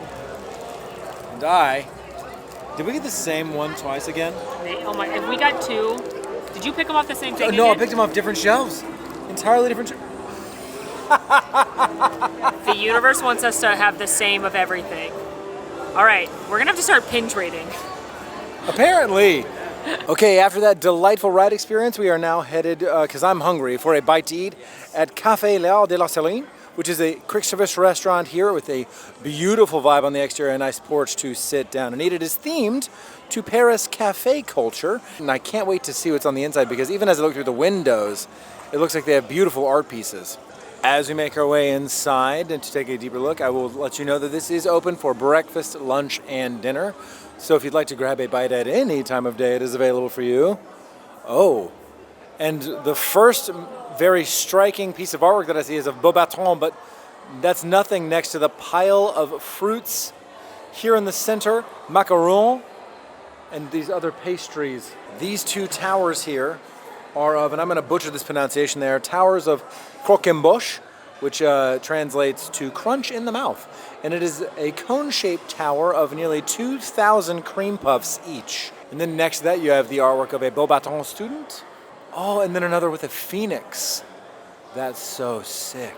Speaker 1: And did we get the same one twice again?
Speaker 2: Oh my, if we got 2, did you pick them off the same thing
Speaker 1: No, I
Speaker 2: again?
Speaker 1: picked them off different shelves. Entirely different
Speaker 2: The universe wants us to have the same of everything. All right, we're gonna have to start pin trading.
Speaker 1: Apparently. Okay, after that delightful ride experience, we are now headed, because I'm hungry, for a bite to eat at Café L'Art de la Saline, which is a quick service restaurant here with a beautiful vibe on the exterior and a nice porch to sit down and eat. It is themed to Paris cafe culture, and I can't wait to see what's on the inside because even as I look through the windows, it looks like they have beautiful art pieces. As we make our way inside and to take a deeper look, I will let you know that this is open for breakfast, lunch, and dinner. So if you'd like to grab a bite at any time of day, it is available for you. Oh, and the first very striking piece of artwork that I see is of Beaubatron, but that's nothing next to the pile of fruits here in the center, macaron, and these other pastries. These 2 towers here are of, and I'm going to butcher this pronunciation there, towers of croquembouche, which translates to crunch in the mouth. And it is a cone-shaped tower of nearly 2,000 cream puffs each. And then next to that you have the artwork of a Beaubatron student. Oh, and then another with a phoenix. That's so sick.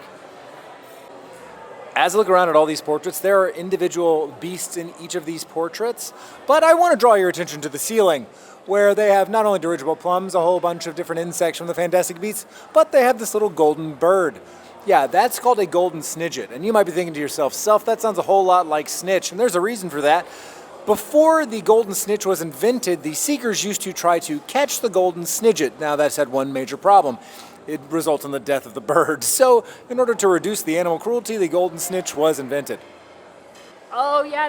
Speaker 1: As I look around at all these portraits, there are individual beasts in each of these portraits, but I want to draw your attention to the ceiling, where they have not only dirigible plums, a whole bunch of different insects from the Fantastic Beasts, but they have this little golden bird. Yeah, that's called a golden snidget, and you might be thinking to yourself, Self, that sounds a whole lot like snitch, and there's a reason for that. Before the golden snitch was invented, the seekers used to try to catch the golden snidget. Now that's had one major problem. It results in the death of the bird. So in order to reduce the animal cruelty, the golden snitch was invented.
Speaker 2: Oh yeah,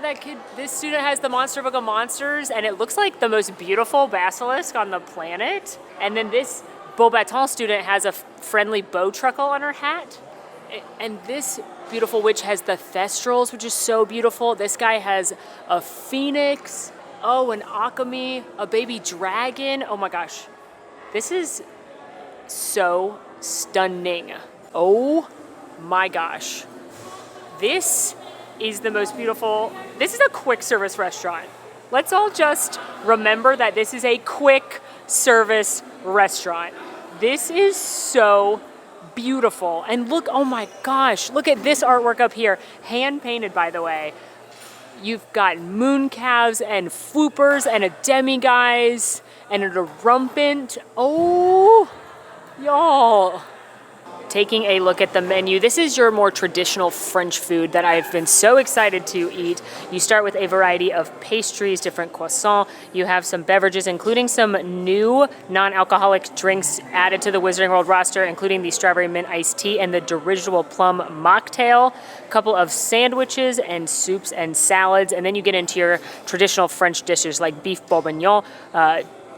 Speaker 2: this student has the Monster Book of Monsters, and it looks like the most beautiful basilisk on the planet. And then this Beaubatron student has a friendly bow truckle on her hat. And this beautiful witch has the Thestrals, which is so beautiful. This guy has a phoenix, an Akami, a baby dragon. Oh my gosh. This is so stunning. Oh my gosh. This is the most beautiful. This is a quick service restaurant. Let's all just remember that this is a quick service restaurant. This is so beautiful. And look, oh my gosh, look at this artwork up here. Hand painted, by the way. You've got moon calves and floopers and a demiguise and a rumpant. Oh, y'all. Taking a look at the menu, this is your more traditional French food that I've been so excited to eat. You start with a variety of pastries, different croissants. You have some beverages, including some new non-alcoholic drinks added to the Wizarding World roster, including the strawberry mint iced tea and the dirigible plum mocktail. A couple of sandwiches and soups and salads, and then you get into your traditional French dishes like beef bourguignon,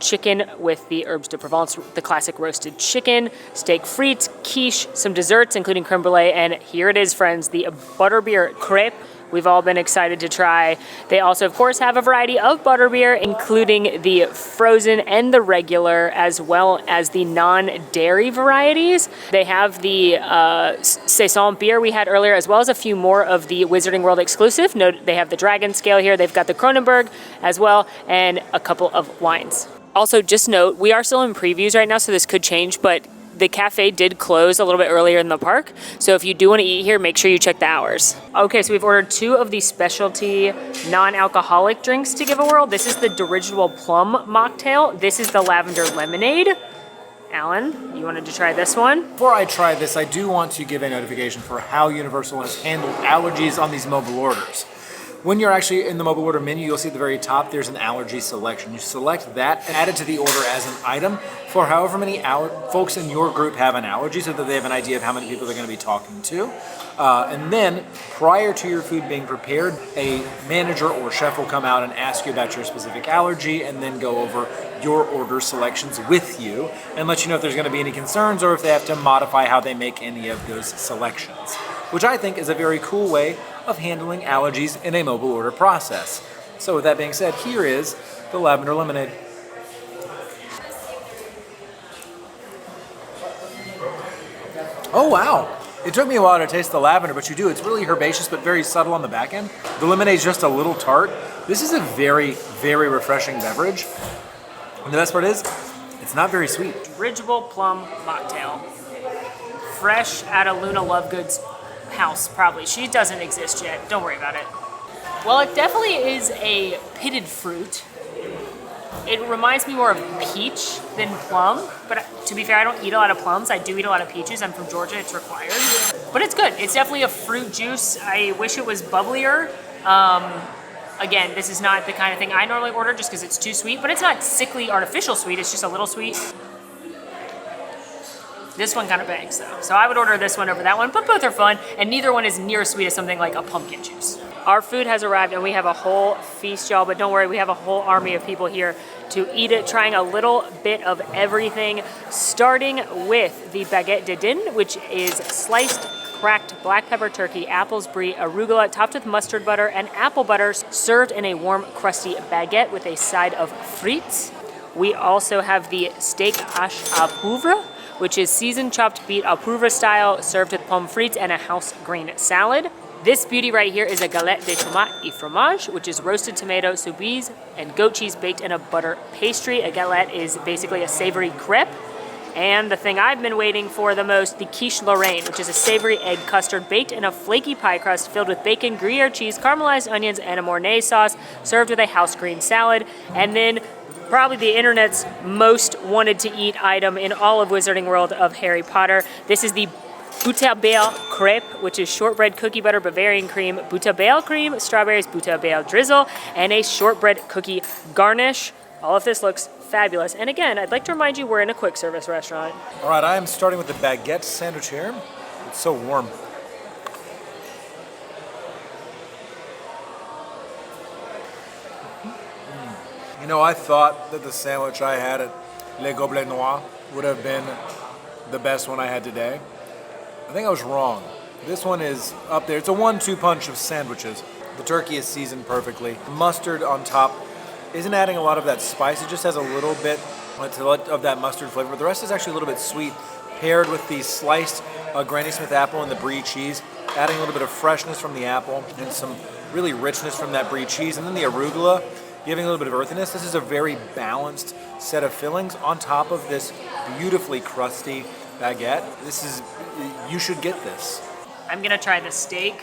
Speaker 2: chicken with the herbes de Provence, the classic roasted chicken, steak frites, quiche, some desserts, including creme brulee, and here it is, friends, the butterbeer crepe. We've all been excited to try. They also, of course, have a variety of butterbeer, including the frozen and the regular, as well as the non-dairy varieties. They have the Saison beer we had earlier, as well as a few more of the Wizarding World exclusive. Note they have the Dragon Scale here. They've got the Kronenberg as well, and a couple of wines. Also, just note, we are still in previews right now, so this could change, but the cafe did close a little bit earlier in the park, so if you do want to eat here, make sure you check the hours. Okay, so we've ordered 2 of these specialty non-alcoholic drinks to give a whirl. This is the dirigible plum mocktail. This is the lavender lemonade. Alan, you wanted to try this one?
Speaker 1: Before I try this, I do want to give a notification for how Universal has handled allergies on these mobile orders. When you're actually in the mobile order menu, you'll see at the very top there's an allergy selection. You select that and add it to the order as an item for however many folks in your group have an allergy, so that they have an idea of how many people they're going to be talking to. And then, prior to your food being prepared, a manager or chef will come out and ask you about your specific allergy and then go over your order selections with you and let you know if there's going to be any concerns or if they have to modify how they make any of those selections, which I think is a very cool way of handling allergies in a mobile order process. So with that being said, here is the lavender lemonade. Oh wow! It took me a while to taste the lavender, but you do. It's really herbaceous, but very subtle on the back end. The lemonade's just a little tart. This is a very, very refreshing beverage. And the best part is, it's not very sweet.
Speaker 2: Dirigible plum mocktail. Fresh out of Luna Lovegood's house, probably. She doesn't exist yet. Don't worry about it. Well, it definitely is a pitted fruit. It reminds me more of peach than plum, but to be fair, I don't eat a lot of plums. I do eat a lot of peaches. I'm from Georgia, it's required. But it's good. It's definitely a fruit juice. I wish it was bubblier. Again, this is not the kind of thing I normally order just because it's too sweet, but it's not sickly artificial sweet, it's just a little sweet. This one kind of bangs though. So I would order this one over that one, but both are fun, and neither one is near as sweet as something like a pumpkin juice. Our food has arrived and we have a whole feast, y'all, but don't worry, we have a whole army of people here to eat it, trying a little bit of everything, starting with the baguette de dinde, which is sliced cracked black pepper turkey, apples brie, arugula topped with mustard butter and apple butter, served in a warm, crusty baguette with a side of frites. We also have the steak hache à poivre, which is seasoned chopped beet au poivre style, served with pommes frites and a house green salad. This beauty right here is a galette de tomate et fromage, which is roasted tomato, soubise, and goat cheese baked in a butter pastry. A galette is basically a savory crepe. And the thing I've been waiting for the most, the quiche Lorraine, which is a savory egg custard baked in a flaky pie crust filled with bacon, Gruyere cheese, caramelized onions, and a Mornay sauce, served with a house green salad. And then probably the internet's most wanted to eat item in all of Wizarding World of Harry Potter. This is the Butterbell crepe, which is shortbread, cookie butter, Bavarian cream, Butterbell cream, strawberries, Butterbell drizzle, and a shortbread cookie garnish. All of this looks fabulous. And again, I'd like to remind you we're in a quick service restaurant.
Speaker 1: All right, I am starting with the baguette sandwich here. It's so warm. You know, I thought that the sandwich I had at Le Gobelet Noir would have been the best one I had today. I think I was wrong. This one is up there. It's a 1-2 punch of sandwiches. The turkey is seasoned perfectly. Mustard on top isn't adding a lot of that spice. It just has a little bit of that mustard flavor, but the rest is actually a little bit sweet, paired with the sliced Granny Smith apple and the brie cheese, adding a little bit of freshness from the apple and some really richness from that brie cheese, and then the arugula giving a little bit of earthiness. This is a very balanced set of fillings on top of this beautifully crusty baguette. You should get this.
Speaker 2: I'm gonna try the steak,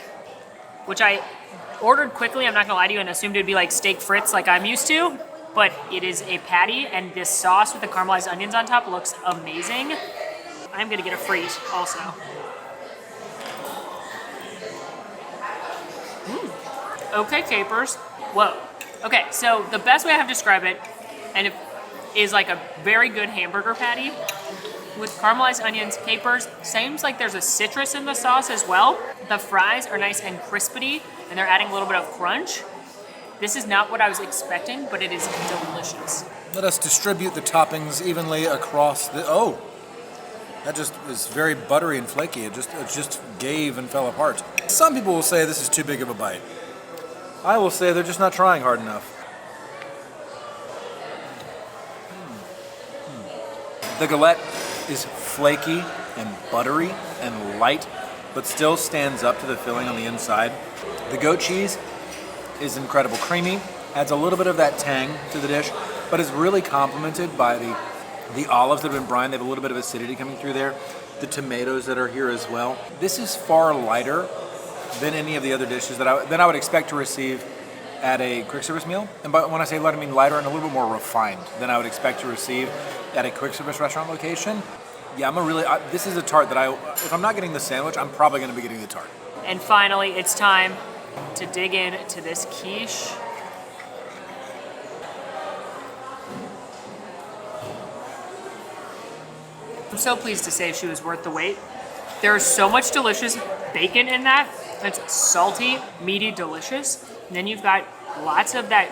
Speaker 2: which I ordered quickly, I'm not gonna lie to you, and assumed it'd be like steak frites like I'm used to, but it is a patty, and this sauce with the caramelized onions on top looks amazing. I'm gonna get a frite also. Okay, capers. Whoa. Okay, so the best way I have to describe it, and it is like a very good hamburger patty with caramelized onions, capers. Seems like there's a citrus in the sauce as well. The fries are nice and crispy, and they're adding a little bit of crunch. This is not what I was expecting, but it is delicious.
Speaker 1: Let us distribute the toppings evenly across the... Oh! That just is very buttery and flaky. It just gave and fell apart. Some people will say this is too big of a bite. I will say they're just not trying hard enough. The galette is flaky and buttery and light, but still stands up to the filling on the inside. The goat cheese is incredible, creamy, adds a little bit of that tang to the dish, but is really complemented by the The olives that have been brined, they have a little bit of acidity coming through there. The tomatoes that are here as well. This is far lighter than any of the other dishes that I would expect to receive at a quick service meal. And when I say lighter, I mean lighter and a little bit more refined than I would expect to receive at a quick service restaurant location. Yeah, this is a tart that if I'm not getting the sandwich, I'm probably gonna be getting the tart.
Speaker 2: And finally, it's time to dig in to this quiche. I'm so pleased to say she was worth the wait. There is so much delicious bacon in that. It's salty, meaty, delicious. And then you've got lots of that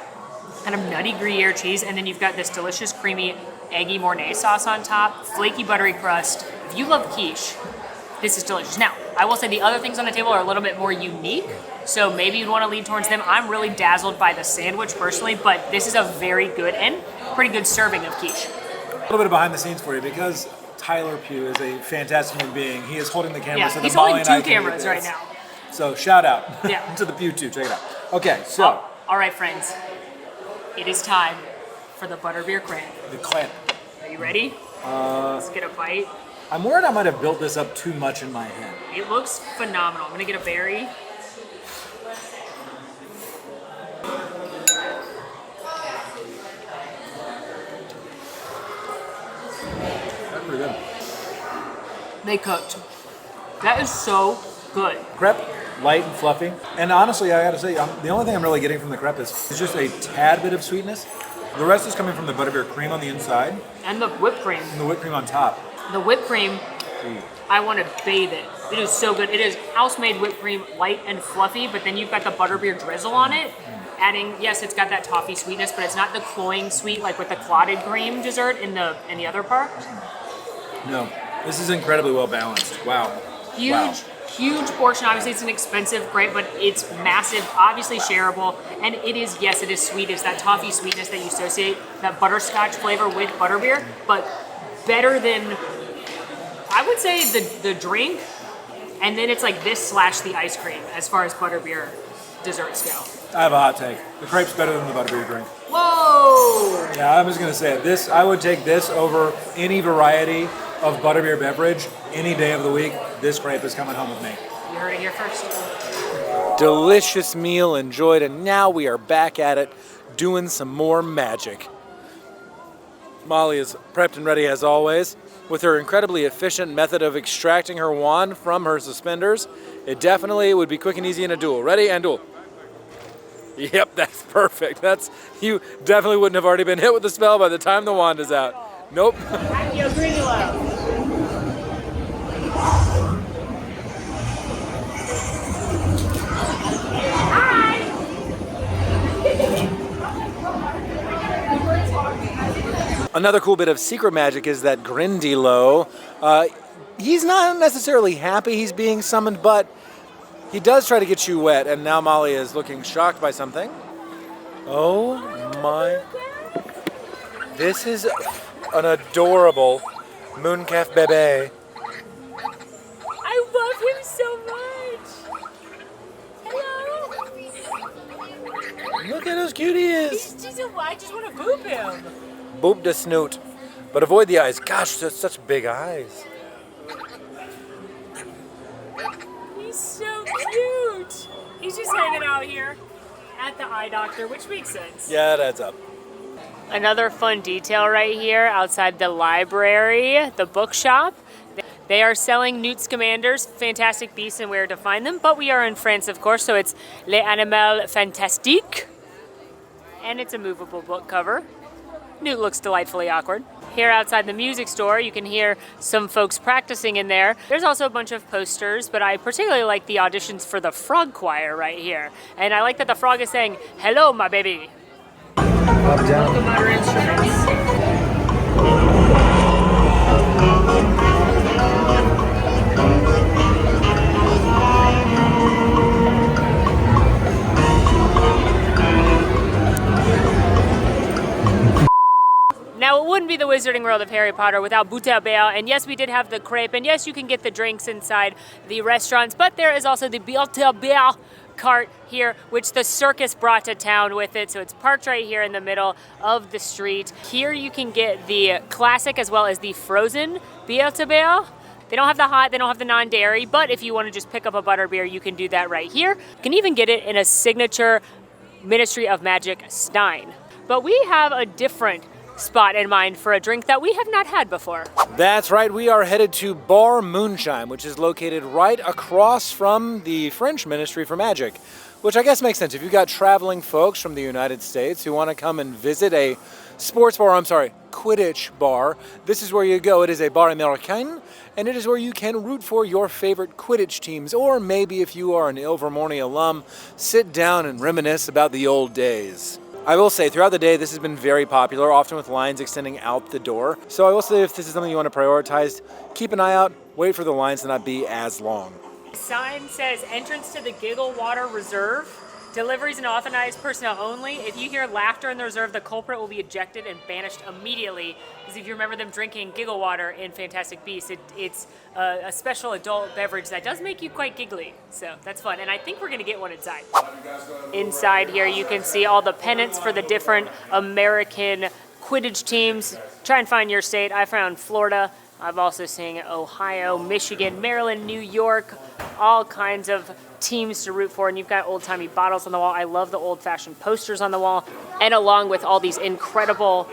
Speaker 2: kind of nutty Gruyere cheese, and then you've got this delicious, creamy, eggy Mornay sauce on top, flaky, buttery crust. If you love quiche, this is delicious. Now, I will say the other things on the table are a little bit more unique, so maybe you'd want to lean towards them. I'm really dazzled by the sandwich personally, but this is a very good and pretty good serving of quiche.
Speaker 1: A little bit of behind the scenes for you, because Tyler Pugh is a fantastic human being. He is holding the camera so
Speaker 2: he's
Speaker 1: that Molly
Speaker 2: holding
Speaker 1: and I
Speaker 2: two
Speaker 1: can
Speaker 2: cameras
Speaker 1: get
Speaker 2: right
Speaker 1: this.
Speaker 2: now.
Speaker 1: So shout out
Speaker 2: Yeah.
Speaker 1: to the Pew 2. Check it out. Okay, so.
Speaker 2: All right, friends. It is time for the butterbeer crepe.
Speaker 1: The clamp.
Speaker 2: Are you ready? Let's get a bite.
Speaker 1: I'm worried I might have built this up too much in my head.
Speaker 2: It looks phenomenal. I'm gonna get a berry.
Speaker 1: That's pretty good.
Speaker 2: They cooked. That is so good.
Speaker 1: Crepe, light and fluffy. And honestly, I gotta say, the only thing I'm really getting from the crepe is just a tad bit of sweetness. The rest is coming from the butterbeer cream on the inside.
Speaker 2: And the whipped cream.
Speaker 1: And the whipped cream on top.
Speaker 2: The whipped cream, I want to bathe it. It is so good. It is house-made whipped cream, light and fluffy, but then you've got the butterbeer drizzle on it. Adding, yes, it's got that toffee sweetness, but it's not the cloying sweet like with the clotted cream dessert in the other part.
Speaker 1: No, this is incredibly well balanced. Wow.
Speaker 2: Huge portion. Obviously, it's an expensive grape, but it's massive, obviously shareable, and it is sweet. It's that toffee sweetness that you associate, that butterscotch flavor with butterbeer, but better than, I would say, the drink, and then it's like this / the ice cream as far as butterbeer desserts go.
Speaker 1: I have a hot take. The crepe's better than the butterbeer drink.
Speaker 2: Whoa!
Speaker 1: Yeah, I'm just gonna say it. I would take this over any variety of butterbeer beverage any day of the week. This crepe is coming home with me.
Speaker 2: You heard it here first.
Speaker 1: Delicious meal enjoyed, and now we are back at it doing some more magic. Molly is prepped and ready as always. With her incredibly efficient method of extracting her wand from her suspenders, it definitely would be quick and easy in a duel. Ready and duel. Yep, that's perfect. You definitely wouldn't have already been hit with the spell by the time the wand is out. Nope. Another cool bit of secret magic is that Grindilo, he's not necessarily happy he's being summoned, but he does try to get you wet, and now Molly is looking shocked by something. Oh my. This is an adorable mooncalf bebe.
Speaker 2: I love him so much. Hello.
Speaker 1: Look at how cute he is.
Speaker 2: I just want to boop him.
Speaker 1: Boop the snoot, but avoid the eyes. Gosh, that's such big eyes.
Speaker 2: He's so cute. He's just hanging out here at the eye doctor, which makes sense.
Speaker 1: Yeah, that adds up.
Speaker 2: Another fun detail right here outside the library, the bookshop. They are selling Newt Scamander's Fantastic Beasts and Where to Find Them, but we are in France, of course, so it's Les Animaux Fantastiques. And it's a movable book cover. Newt looks delightfully awkward. Here outside the music store, you can hear some folks practicing in there. There's also a bunch of posters, but I particularly like the auditions for the frog choir right here. And I like that the frog is saying, "Hello, my baby."
Speaker 1: Up, down.
Speaker 2: Local motor instruments. Now, it wouldn't be the Wizarding World of Harry Potter without Butterbell, and yes, we did have the crepe, and yes, you can get the drinks inside the restaurants, but there is also the Butterbell cart here, which the circus brought to town with it. So it's parked right here in the middle of the street. Here you can get the classic as well as the frozen bière to beer. They don't have the hot, they don't have the non-dairy, but if you want to just pick up a butter beer, you can do that right here. You can even get it in a signature Ministry of Magic stein. But we have a different spot in mind for a drink that we have not had before.
Speaker 1: That's right, we are headed to Bar Moonshine, which is located right across from the French Ministry for Magic, which I guess makes sense. If you've got traveling folks from the United States who want to come and visit a Quidditch bar, this is where you go. It is a bar américain, and it is where you can root for your favorite Quidditch teams, or maybe if you are an Ilvermorny alum, sit down and reminisce about the old days. I will say, throughout the day, this has been very popular, often with lines extending out the door. So I will say, if this is something you want to prioritize, keep an eye out, wait for the lines to not be as long.
Speaker 2: The sign says entrance to the Giggle Water Reserve. Deliveries and authorized personnel only. If you hear laughter in the reserve, the culprit will be ejected and banished immediately. Because if you remember them drinking giggle water in Fantastic Beasts, it's a special adult beverage that does make you quite giggly. So that's fun. And I think we're going to get one inside. Inside here, you can see all the pennants for the different American Quidditch teams. Try and find your state. I found Florida. I've also seen Ohio, Michigan, Maryland, New York, all kinds of teams to root for, and you've got old-timey bottles on the wall. I love the old-fashioned posters on the wall, and along with all these incredible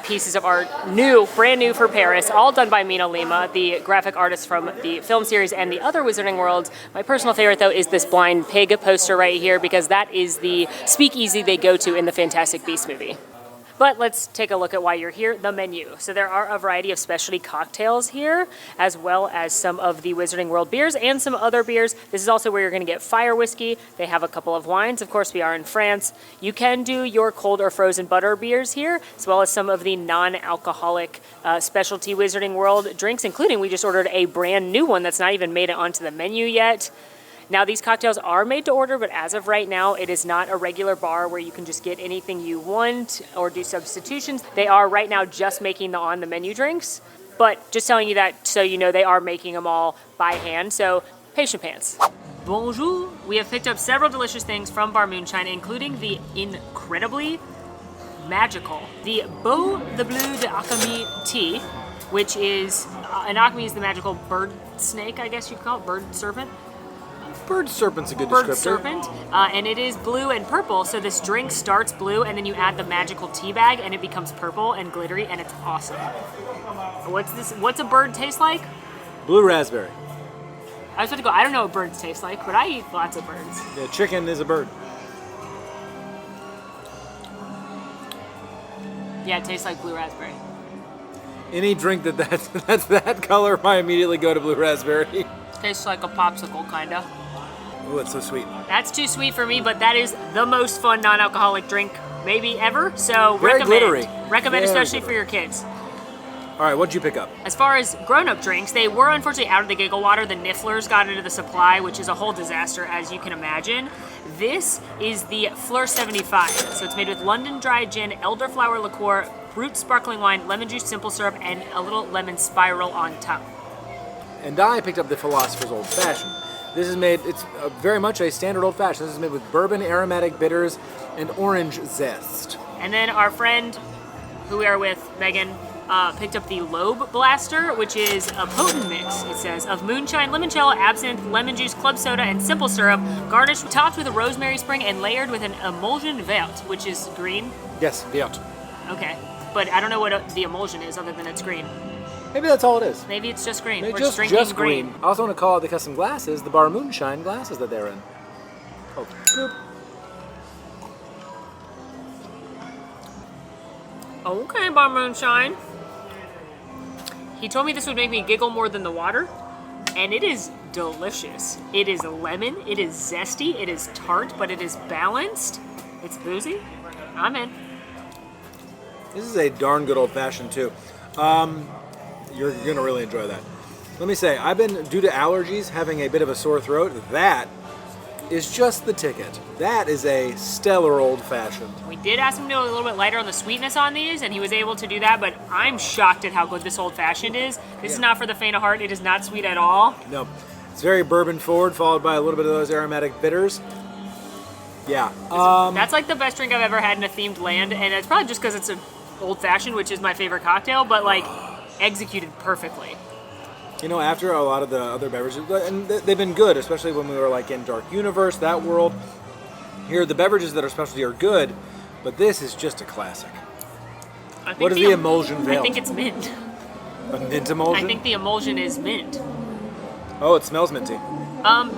Speaker 2: pieces of art, brand new for Paris, all done by Mina Lima, the graphic artist from the film series and the other Wizarding Worlds. My personal favorite, though, is this Blind Pig poster right here, because that is the speakeasy they go to in the Fantastic Beasts movie. But let's take a look at why you're here, the menu. So there are a variety of specialty cocktails here, as well as some of the Wizarding World beers and some other beers. This is also where you're going to get fire whiskey. They have a couple of wines. Of course, we are in France. You can do your cold or frozen butter beers here, as well as some of the non-alcoholic specialty Wizarding World drinks, including we just ordered a brand new one that's not even made it onto the menu yet. Now, these cocktails are made to order, but as of right now, it is not a regular bar where you can just get anything you want or do substitutions. They are right now just making the on-the-menu drinks, but just telling you that so you know they are making them all by hand, so patient pants. Bonjour! We have picked up several delicious things from Bar Moonshine, including the incredibly magical, the Beau de Bleu de Alchemy tea, which is, an alchemy is the magical bird snake, I guess you'd call it, bird serpent.
Speaker 1: Bird serpent's a good
Speaker 2: bird
Speaker 1: descriptor.
Speaker 2: serpent, and it is blue and purple, so this drink starts blue and then you add the magical tea bag and it becomes purple and glittery and it's awesome. What's a bird taste like?
Speaker 1: Blue raspberry.
Speaker 2: I was about to go, I don't know what birds taste like, but I eat lots of birds.
Speaker 1: Yeah, chicken is a bird.
Speaker 2: Yeah, it tastes like blue raspberry.
Speaker 1: Any drink that's that color, I immediately go to blue raspberry.
Speaker 2: Tastes like a popsicle, kinda.
Speaker 1: Oh, it's so sweet.
Speaker 2: That's too sweet for me, but that is the most fun non-alcoholic drink maybe ever, so
Speaker 1: Very
Speaker 2: recommend.
Speaker 1: glittery.
Speaker 2: Recommend,
Speaker 1: Very
Speaker 2: especially
Speaker 1: glittery.
Speaker 2: for your kids.
Speaker 1: All right, what'd you pick up?
Speaker 2: As far as grown-up drinks, they were unfortunately out of the Giggle Water. The Nifflers got into the supply, which is a whole disaster, as you can imagine. This is the Fleur 75. So it's made with London dry gin, elderflower liqueur, fruit sparkling wine, lemon juice, simple syrup, and a little lemon spiral on top.
Speaker 1: And I picked up the Philosopher's Old Fashioned. This is made, it's very much a standard old fashioned. This is made with bourbon, aromatic bitters, and orange zest.
Speaker 2: And then our friend, who we are with, Megan, picked up the Lobe Blaster, which is a potent mix, it says, of moonshine, limoncello, absinthe, lemon juice, club soda, and simple syrup, garnished, topped with a rosemary spring, and layered with an emulsion vert, which is green.
Speaker 1: Yes, vert.
Speaker 2: Okay, but I don't know what the emulsion is other than it's green.
Speaker 1: Maybe that's all it is.
Speaker 2: Maybe it's just green.
Speaker 1: Maybe
Speaker 2: We're drinking
Speaker 1: just green. I also want to call out the custom glasses, the Bar Moonshine glasses that they're in. Oh, boop.
Speaker 2: Okay, Bar Moonshine. He told me this would make me giggle more than the water, and it is delicious. It is lemon, it is zesty, it is tart, but it is balanced. It's boozy. I'm in.
Speaker 1: This is a darn good old fashioned too. You're gonna really enjoy that. Let me say, I've been, due to allergies, having a bit of a sore throat. That is just the ticket. That is a stellar old fashioned.
Speaker 2: We did ask him to go a little bit lighter on the sweetness on these, and he was able to do that, but I'm shocked at how good this old fashioned is. This is not for the faint of heart. It is not sweet at all.
Speaker 1: No, it's very bourbon forward, followed by a little bit of those aromatic bitters. Yeah.
Speaker 2: That's like the best drink I've ever had in a themed land, and it's probably just because it's an old-fashioned, which is my favorite cocktail, but like executed perfectly.
Speaker 1: You know, after a lot of the other beverages, and they've been good, especially when we were like in Dark Universe, that world. Here, the beverages that are specialty are good, but this is just a classic. What is the emulsion veil?
Speaker 2: I think it's mint.
Speaker 1: A mint emulsion?
Speaker 2: I think the emulsion is mint.
Speaker 1: Oh, it smells minty.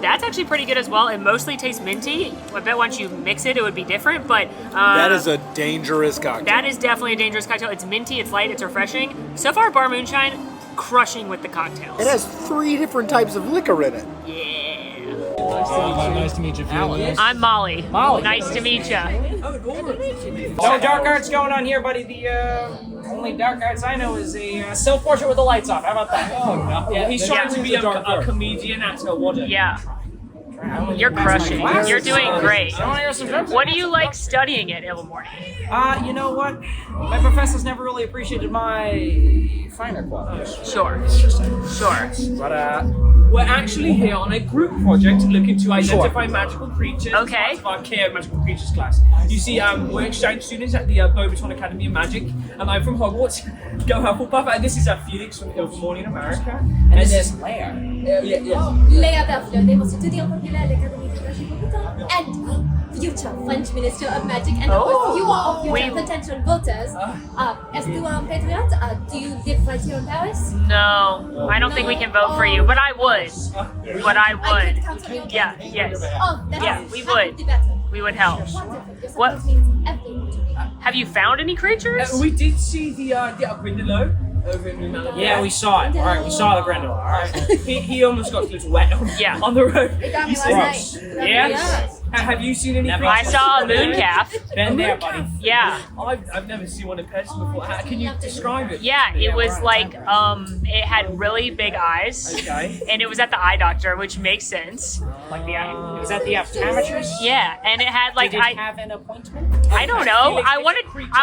Speaker 2: That's actually pretty good as well. It mostly tastes minty. I bet once you mix it, it would be different, but...
Speaker 1: that is a dangerous cocktail.
Speaker 2: That is definitely a dangerous cocktail. It's minty, it's light, it's refreshing. So far, Bar Moonshine, crushing with the cocktails.
Speaker 1: It has 3 different types of liquor in it.
Speaker 2: Yeah.
Speaker 4: Nice to meet you.
Speaker 2: I'm Molly. Nice to meet you.
Speaker 11: No dark arts going on here, buddy. The only dark arts I know is a self-portrait with the lights off. How about that? Oh, no. Yeah, he's trying to be a comedian actor.
Speaker 2: Yeah. You're crushing. You're doing great. What do you like studying at Ilvermorny?
Speaker 11: You know what? My professors never really appreciated my finer qualities.
Speaker 2: Sure.
Speaker 11: But we're actually here on a group project looking to identify magical creatures.
Speaker 2: Okay.
Speaker 11: As part of our Care Magical Creatures class. You see, we're exchange students at the Beauxbatons Academy of Magic. I'm from Hogwarts. Go Hufflepuff. This is Felix from Ilvermorny in America. And this is Leia.
Speaker 8: Leia Belfield, able to study on Gobelet, l'Académie de Magie Beauxbatons, and future French Minister of Magic. And of course, you are all future potential voters. Est-ce patriote? Do you live right here in Paris?
Speaker 2: No, I don't think we can vote for you, but I would.
Speaker 8: I could count on you.
Speaker 2: Yeah, yes.
Speaker 8: Oh, that's
Speaker 2: Yeah, we would. We would help. What? Have you found any creatures?
Speaker 11: We did see the Grindelow over in Rammelle. Yeah, we saw it. All right, we saw the Grindelow. All right, he almost got a little wet on the road.
Speaker 8: It got me last night.
Speaker 11: Yeah. Have you seen any creatures?
Speaker 2: I saw a mooncalf.
Speaker 11: Been there, buddy.
Speaker 2: Yeah.
Speaker 11: I've never seen one in person before. Can you describe it?
Speaker 2: Yeah, it was like it had really big eyes.
Speaker 11: Okay.
Speaker 2: And it was at the eye doctor, which makes sense.
Speaker 11: Like the eye. Was that the optometrist?
Speaker 2: Yeah, and it had like
Speaker 11: Did it have an appointment?
Speaker 2: I don't know. I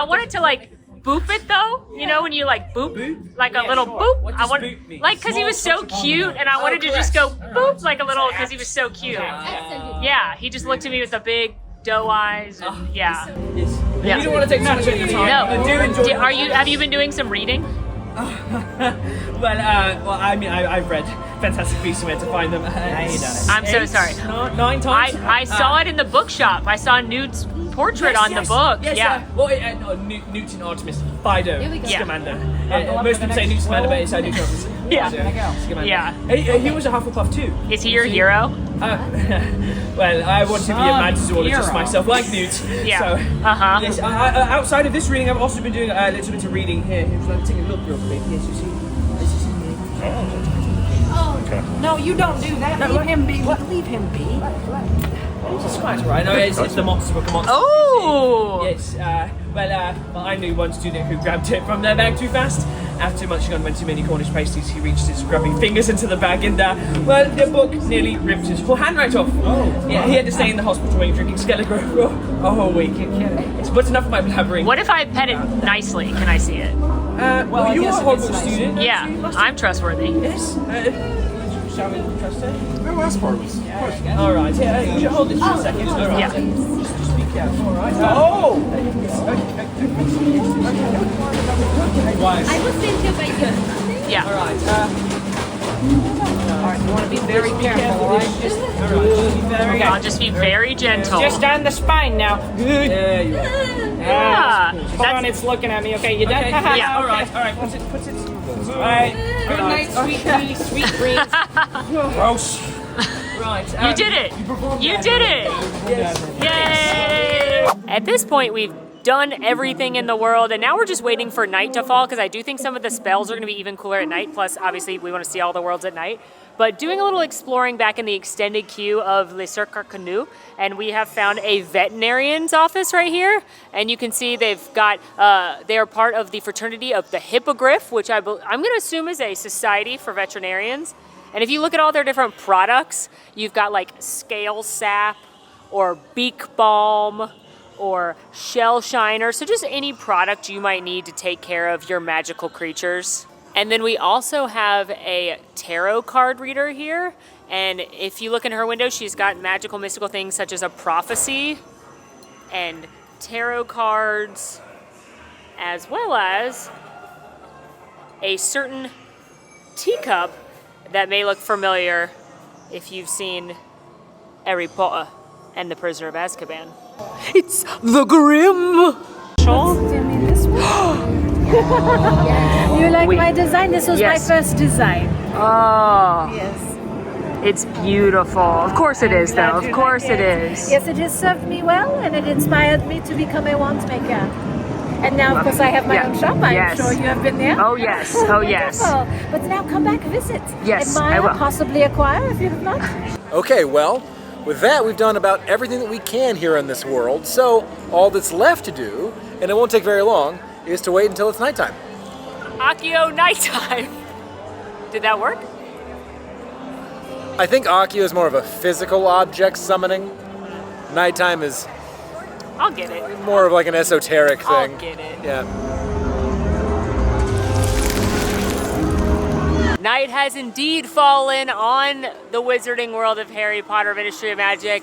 Speaker 2: wanted to like boop it though. You know when you like boop? Like a little boop.
Speaker 11: What does boop mean?
Speaker 2: Like because he was so cute, and I wanted to just go boop like a little because he was so cute. Yeah, he just looked at me with the big doe eyes. And, yeah.
Speaker 11: You don't want to take much of your time.
Speaker 2: No. Have you been doing some reading?
Speaker 11: Well, I mean, I've read Fantastic Beasts and Where to Find Them.
Speaker 2: I'm so sorry.
Speaker 11: 9 times.
Speaker 2: I saw it in the bookshop. I saw Newt's portrait on the book.
Speaker 11: Yes, Newt and Artemis. Fido. Scamander. Most people say Newt Scamander, but it's Newt Artemis.
Speaker 2: Yeah.
Speaker 11: He was a Hufflepuff too.
Speaker 2: Is he your hero?
Speaker 11: Well, I want to be a mad zoologist myself, like Newt.
Speaker 2: Yeah.
Speaker 11: So, yes, outside of this reading, I've also been doing a little bit of reading here. Take a look real quick. Yes, you see.
Speaker 8: Oh,
Speaker 12: no, you don't do that. Leave him be. Leave him be.
Speaker 11: It's quite right. No, it's the Monsters Book of Monsters.
Speaker 2: Oh!
Speaker 11: Yes. Well, I knew one student who grabbed it from their bag too fast. After munching on one too many Cornish pasties, he reached his scrubbing fingers into the bag and, well, the book nearly ripped his whole hand right off. Oh. Yeah, he had to stay in the hospital while drinking Skelligro for a whole week. It's but enough of my blabbering.
Speaker 2: What if I pet it nicely? Can I see it?
Speaker 11: Well, you are a Hogwarts student.
Speaker 2: Yeah, I'm trustworthy.
Speaker 11: Yes. Shall we trust it?
Speaker 4: The last part was.
Speaker 11: All right. Yeah, you should hold this for a second. All right.
Speaker 2: Yeah.
Speaker 11: Speak out. All right. Oh.
Speaker 8: I was sent here by you.
Speaker 2: Yeah.
Speaker 11: All right.
Speaker 12: All right, you want to be very careful, all right?
Speaker 11: Just, all right. Be very.
Speaker 2: I'll just be very gentle.
Speaker 12: Just on the spine now. Good.
Speaker 11: There you are.
Speaker 2: Yeah.
Speaker 12: Hold on, it's looking at me. Okay, you done?
Speaker 11: Okay.
Speaker 2: Yeah.
Speaker 11: All right. Put it. All right.
Speaker 12: Good night, sweet dreams, sweet dreams.
Speaker 11: Gross. Right.
Speaker 2: You did it. You did it. Yay! At this point, we've done everything in the world, and now we're just waiting for night to fall, because I do think some of the spells are going to be even cooler at night. Plus, obviously, we want to see all the worlds at night. But doing a little exploring back in the extended queue of Le Cirque Arcanus, and we have found a veterinarian's office right here. And you can see they've got, they are part of the fraternity of the Hippogriff, which I'm going to assume is a society for veterinarians. And if you look at all their different products, you've got like scale sap or beak balm or shell shiner. So just any product you might need to take care of your magical creatures. And then we also have a tarot card reader here. And if you look in her window, she's got magical, mystical things such as a prophecy and tarot cards, as well as a certain teacup that may look familiar if you've seen Harry Potter and the Prisoner of Azkaban. It's the Grim!
Speaker 13: You like my design? This was my first design.
Speaker 2: Oh.
Speaker 13: Yes.
Speaker 2: It's beautiful. Of course it is, though. Of course it is.
Speaker 13: Yes, it has served me well, and it inspired me to become a wand maker. And now, of course, I have my own shop. I'm sure you have been there.
Speaker 2: Oh, yes. Oh, yes.
Speaker 13: But now come back, visit.
Speaker 2: Yes,
Speaker 13: admire,
Speaker 2: I will.
Speaker 13: Possibly acquire if you have not.
Speaker 1: Okay, well, with that, we've done about everything that we can here in this world. So all that's left to do, and it won't take very long, is to wait until it's nighttime.
Speaker 2: Accio nighttime. Did that work?
Speaker 1: I think Accio is more of a physical object summoning. Nighttime is
Speaker 2: I'll get it.
Speaker 1: more of like an esoteric thing.
Speaker 2: I'll get it.
Speaker 1: Yeah.
Speaker 2: Night has indeed fallen on the wizarding world of Harry Potter Ministry of Magic.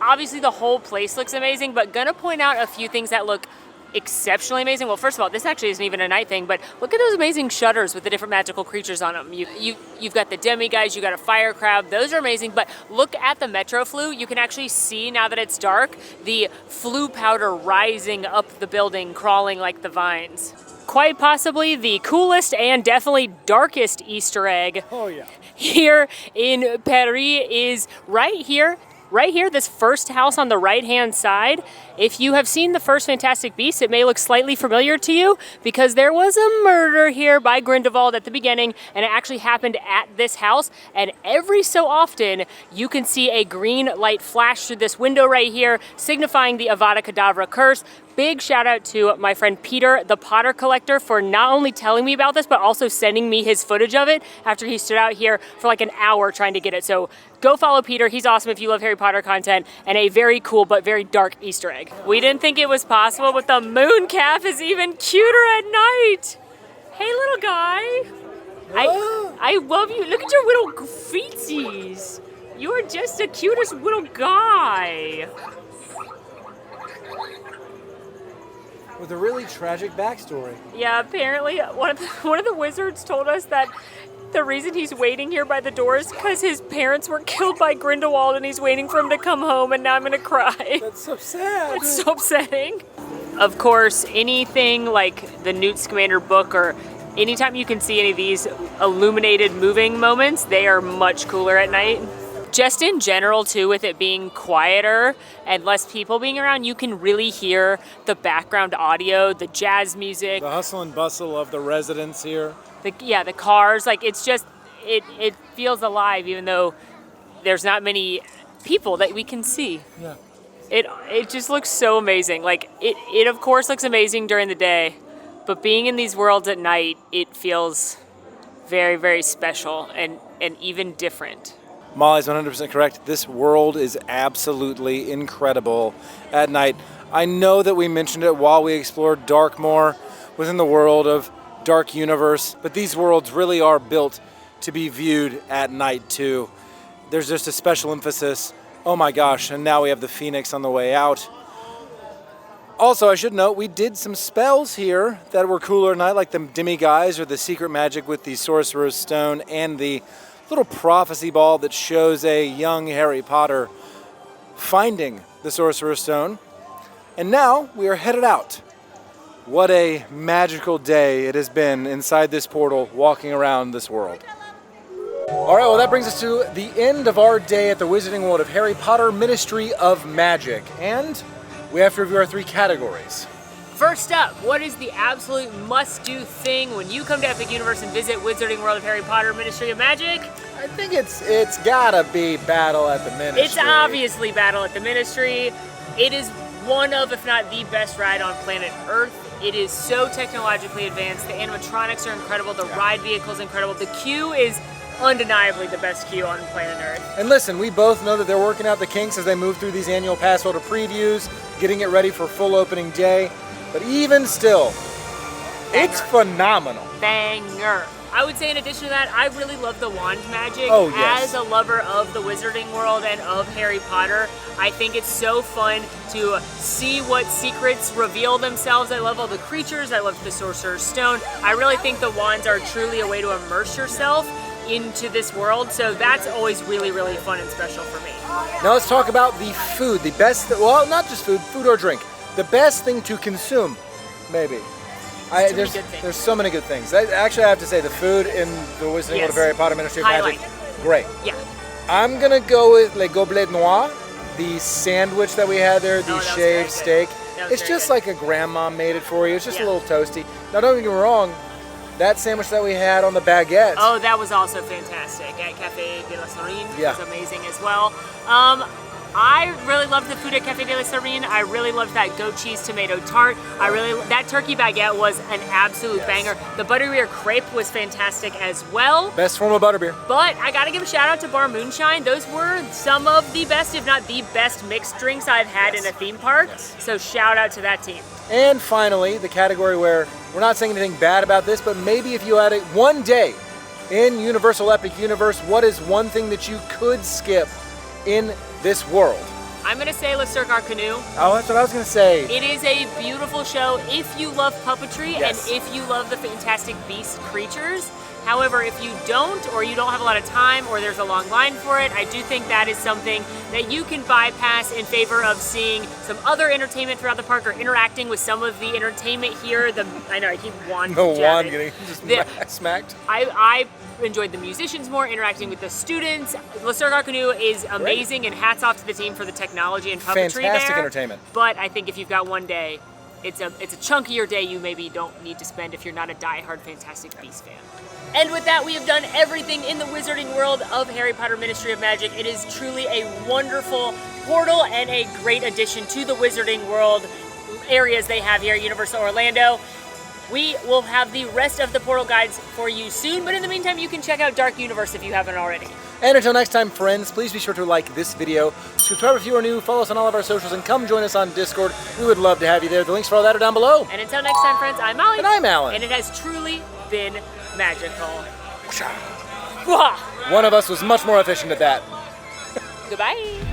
Speaker 2: Obviously the whole place looks amazing, but gonna point out a few things that look exceptionally amazing. Well, first of all, this actually isn't even a night thing, but look at those amazing shutters with the different magical creatures on them. You've got the demiguise, you got a fire crab. Those are amazing, but look at the Metro Flu. You can actually see, now that it's dark, the flu powder rising up the building, crawling like the vines. Quite possibly the coolest and definitely darkest Easter egg here in Paris is right here. Right here, this first house on the right-hand side. If you have seen the first Fantastic Beasts, it may look slightly familiar to you because there was a murder here by Grindelwald at the beginning, and it actually happened at this house. And every so often, you can see a green light flash through this window right here, signifying the Avada Kedavra curse. Big shout out to my friend Peter, the Potter Collector, for not only telling me about this, but also sending me his footage of it after he stood out here for like an hour trying to get it. So go follow Peter. He's awesome if you love Harry Potter content, and a very cool but very dark Easter egg. We didn't think it was possible, but the moon calf is even cuter at night. Hey, little guy. I love you. Look at your little feetsies. You are just the cutest little guy.
Speaker 1: With a really tragic backstory.
Speaker 2: Yeah, apparently one of the wizards told us that the reason he's waiting here by the door is because his parents were killed by Grindelwald and he's waiting for him to come home, and now I'm gonna cry.
Speaker 1: That's so sad.
Speaker 2: It's so upsetting. Of course, anything like the Newt Scamander book, or anytime you can see any of these illuminated moving moments, they are much cooler at night. Just in general too, with it being quieter and less people being around, you can really hear the background audio, the jazz music.
Speaker 1: The hustle and bustle of the residents here.
Speaker 2: The cars, like it's just, it feels alive even though there's not many people that we can see.
Speaker 1: Yeah.
Speaker 2: It just looks so amazing. Like it of course looks amazing during the day, but being in these worlds at night, it feels very, very special and even different.
Speaker 1: Molly's 100% correct. This world is absolutely incredible at night. I know that we mentioned it while we explored Darkmoor within the world of Dark Universe, but these worlds really are built to be viewed at night too. There's just a special emphasis. Oh my gosh, and now we have the Phoenix on the way out. Also, I should note, we did some spells here that were cooler at night, like the demiguise or the secret magic with the Sorcerer's Stone and the little prophecy ball that shows a young Harry Potter finding the Sorcerer's Stone. And now we are headed out. What a magical day it has been inside this portal, walking around this world. All right, well, that brings us to the end of our day at the Wizarding World of Harry Potter Ministry of Magic. And we have to review our 3 categories.
Speaker 2: First up, what is the absolute must-do thing when you come to Epic Universe and visit Wizarding World of Harry Potter Ministry of Magic?
Speaker 1: I think it's gotta be Battle at the Ministry.
Speaker 2: It's obviously Battle at the Ministry. It is one of, if not the best ride on planet Earth. It is so technologically advanced. The animatronics are incredible. The ride vehicle is incredible. The queue is undeniably the best queue on planet Earth.
Speaker 1: And listen, we both know that they're working out the kinks as they move through these annual pass holder previews, getting it ready for full opening day. But even still, it's phenomenal.
Speaker 2: Banger. I would say in addition to that, I really love the wand magic.
Speaker 1: Oh, yes.
Speaker 2: As a lover of the Wizarding World and of Harry Potter, I think it's so fun to see what secrets reveal themselves. I love all the creatures, I love the Sorcerer's Stone. I really think the wands are truly a way to immerse yourself into this world, so that's always really, really fun and special for me.
Speaker 1: Now let's talk about the food. The best, well, not just food or drink. The best thing to consume, maybe. There's so many good things. Actually, I have to say, the food in the Wizarding World of Harry Potter Ministry of Magic, great.
Speaker 2: Yeah.
Speaker 1: I'm gonna go with Le Gobelet Noir, the sandwich that we had there, the shaved steak. It's just like a grandma made it for you. It's just a little toasty. Now, don't get me wrong, that sandwich that we had on the baguette.
Speaker 2: Oh, that was also fantastic at Café de la Serene.
Speaker 1: Yeah.
Speaker 2: It was amazing as well. I really loved the food at Café de la Serene. I really loved that goat cheese tomato tart. That turkey baguette was an absolute banger. The butterbeer crepe was fantastic as well.
Speaker 1: Best form of butterbeer.
Speaker 2: But I gotta give a shout out to Bar Moonshine. Those were some of the best, if not the best, mixed drinks I've had in a theme park. So shout out to that team.
Speaker 1: And finally, the category where we're not saying anything bad about this, but maybe if you had it one day in Universal Epic Universe, what is one thing that you could skip in this world?
Speaker 2: I'm gonna say Le Cirque Arcanus.
Speaker 1: Oh, that's what I was gonna say.
Speaker 2: It is a beautiful show if you love puppetry and if you love the Fantastic Beast creatures. However, if you don't, or you don't have a lot of time, or there's a long line for it, I do think that is something that you can bypass in favor of seeing some other entertainment throughout the park or interacting with some of the entertainment here. I know I keep wand
Speaker 1: getting just smacked.
Speaker 2: I enjoyed the musicians more, interacting with the students. Le Cirque Arcanus is amazing, and hats off to the team for the technology and puppetry
Speaker 1: Fantastic
Speaker 2: there.
Speaker 1: entertainment.
Speaker 2: But I think if you've got one day, it's a chunkier day you maybe don't need to spend if you're not a diehard Fantastic Beasts fan. And with that, we have done everything in the Wizarding World of Harry Potter Ministry of Magic. It is truly a wonderful portal and a great addition to the Wizarding World areas they have here at Universal Orlando. We will have the rest of the portal guides for you soon, but in the meantime, you can check out Dark Universe if you haven't already.
Speaker 1: And until next time, friends, please be sure to like this video, subscribe if you are new, follow us on all of our socials, and come join us on Discord. We would love to have you there. The links for all that are down below.
Speaker 2: And until next time, friends, I'm Molly.
Speaker 1: And I'm Alan.
Speaker 2: And it has truly been magical.
Speaker 1: One of us was much more efficient at that.
Speaker 2: Goodbye.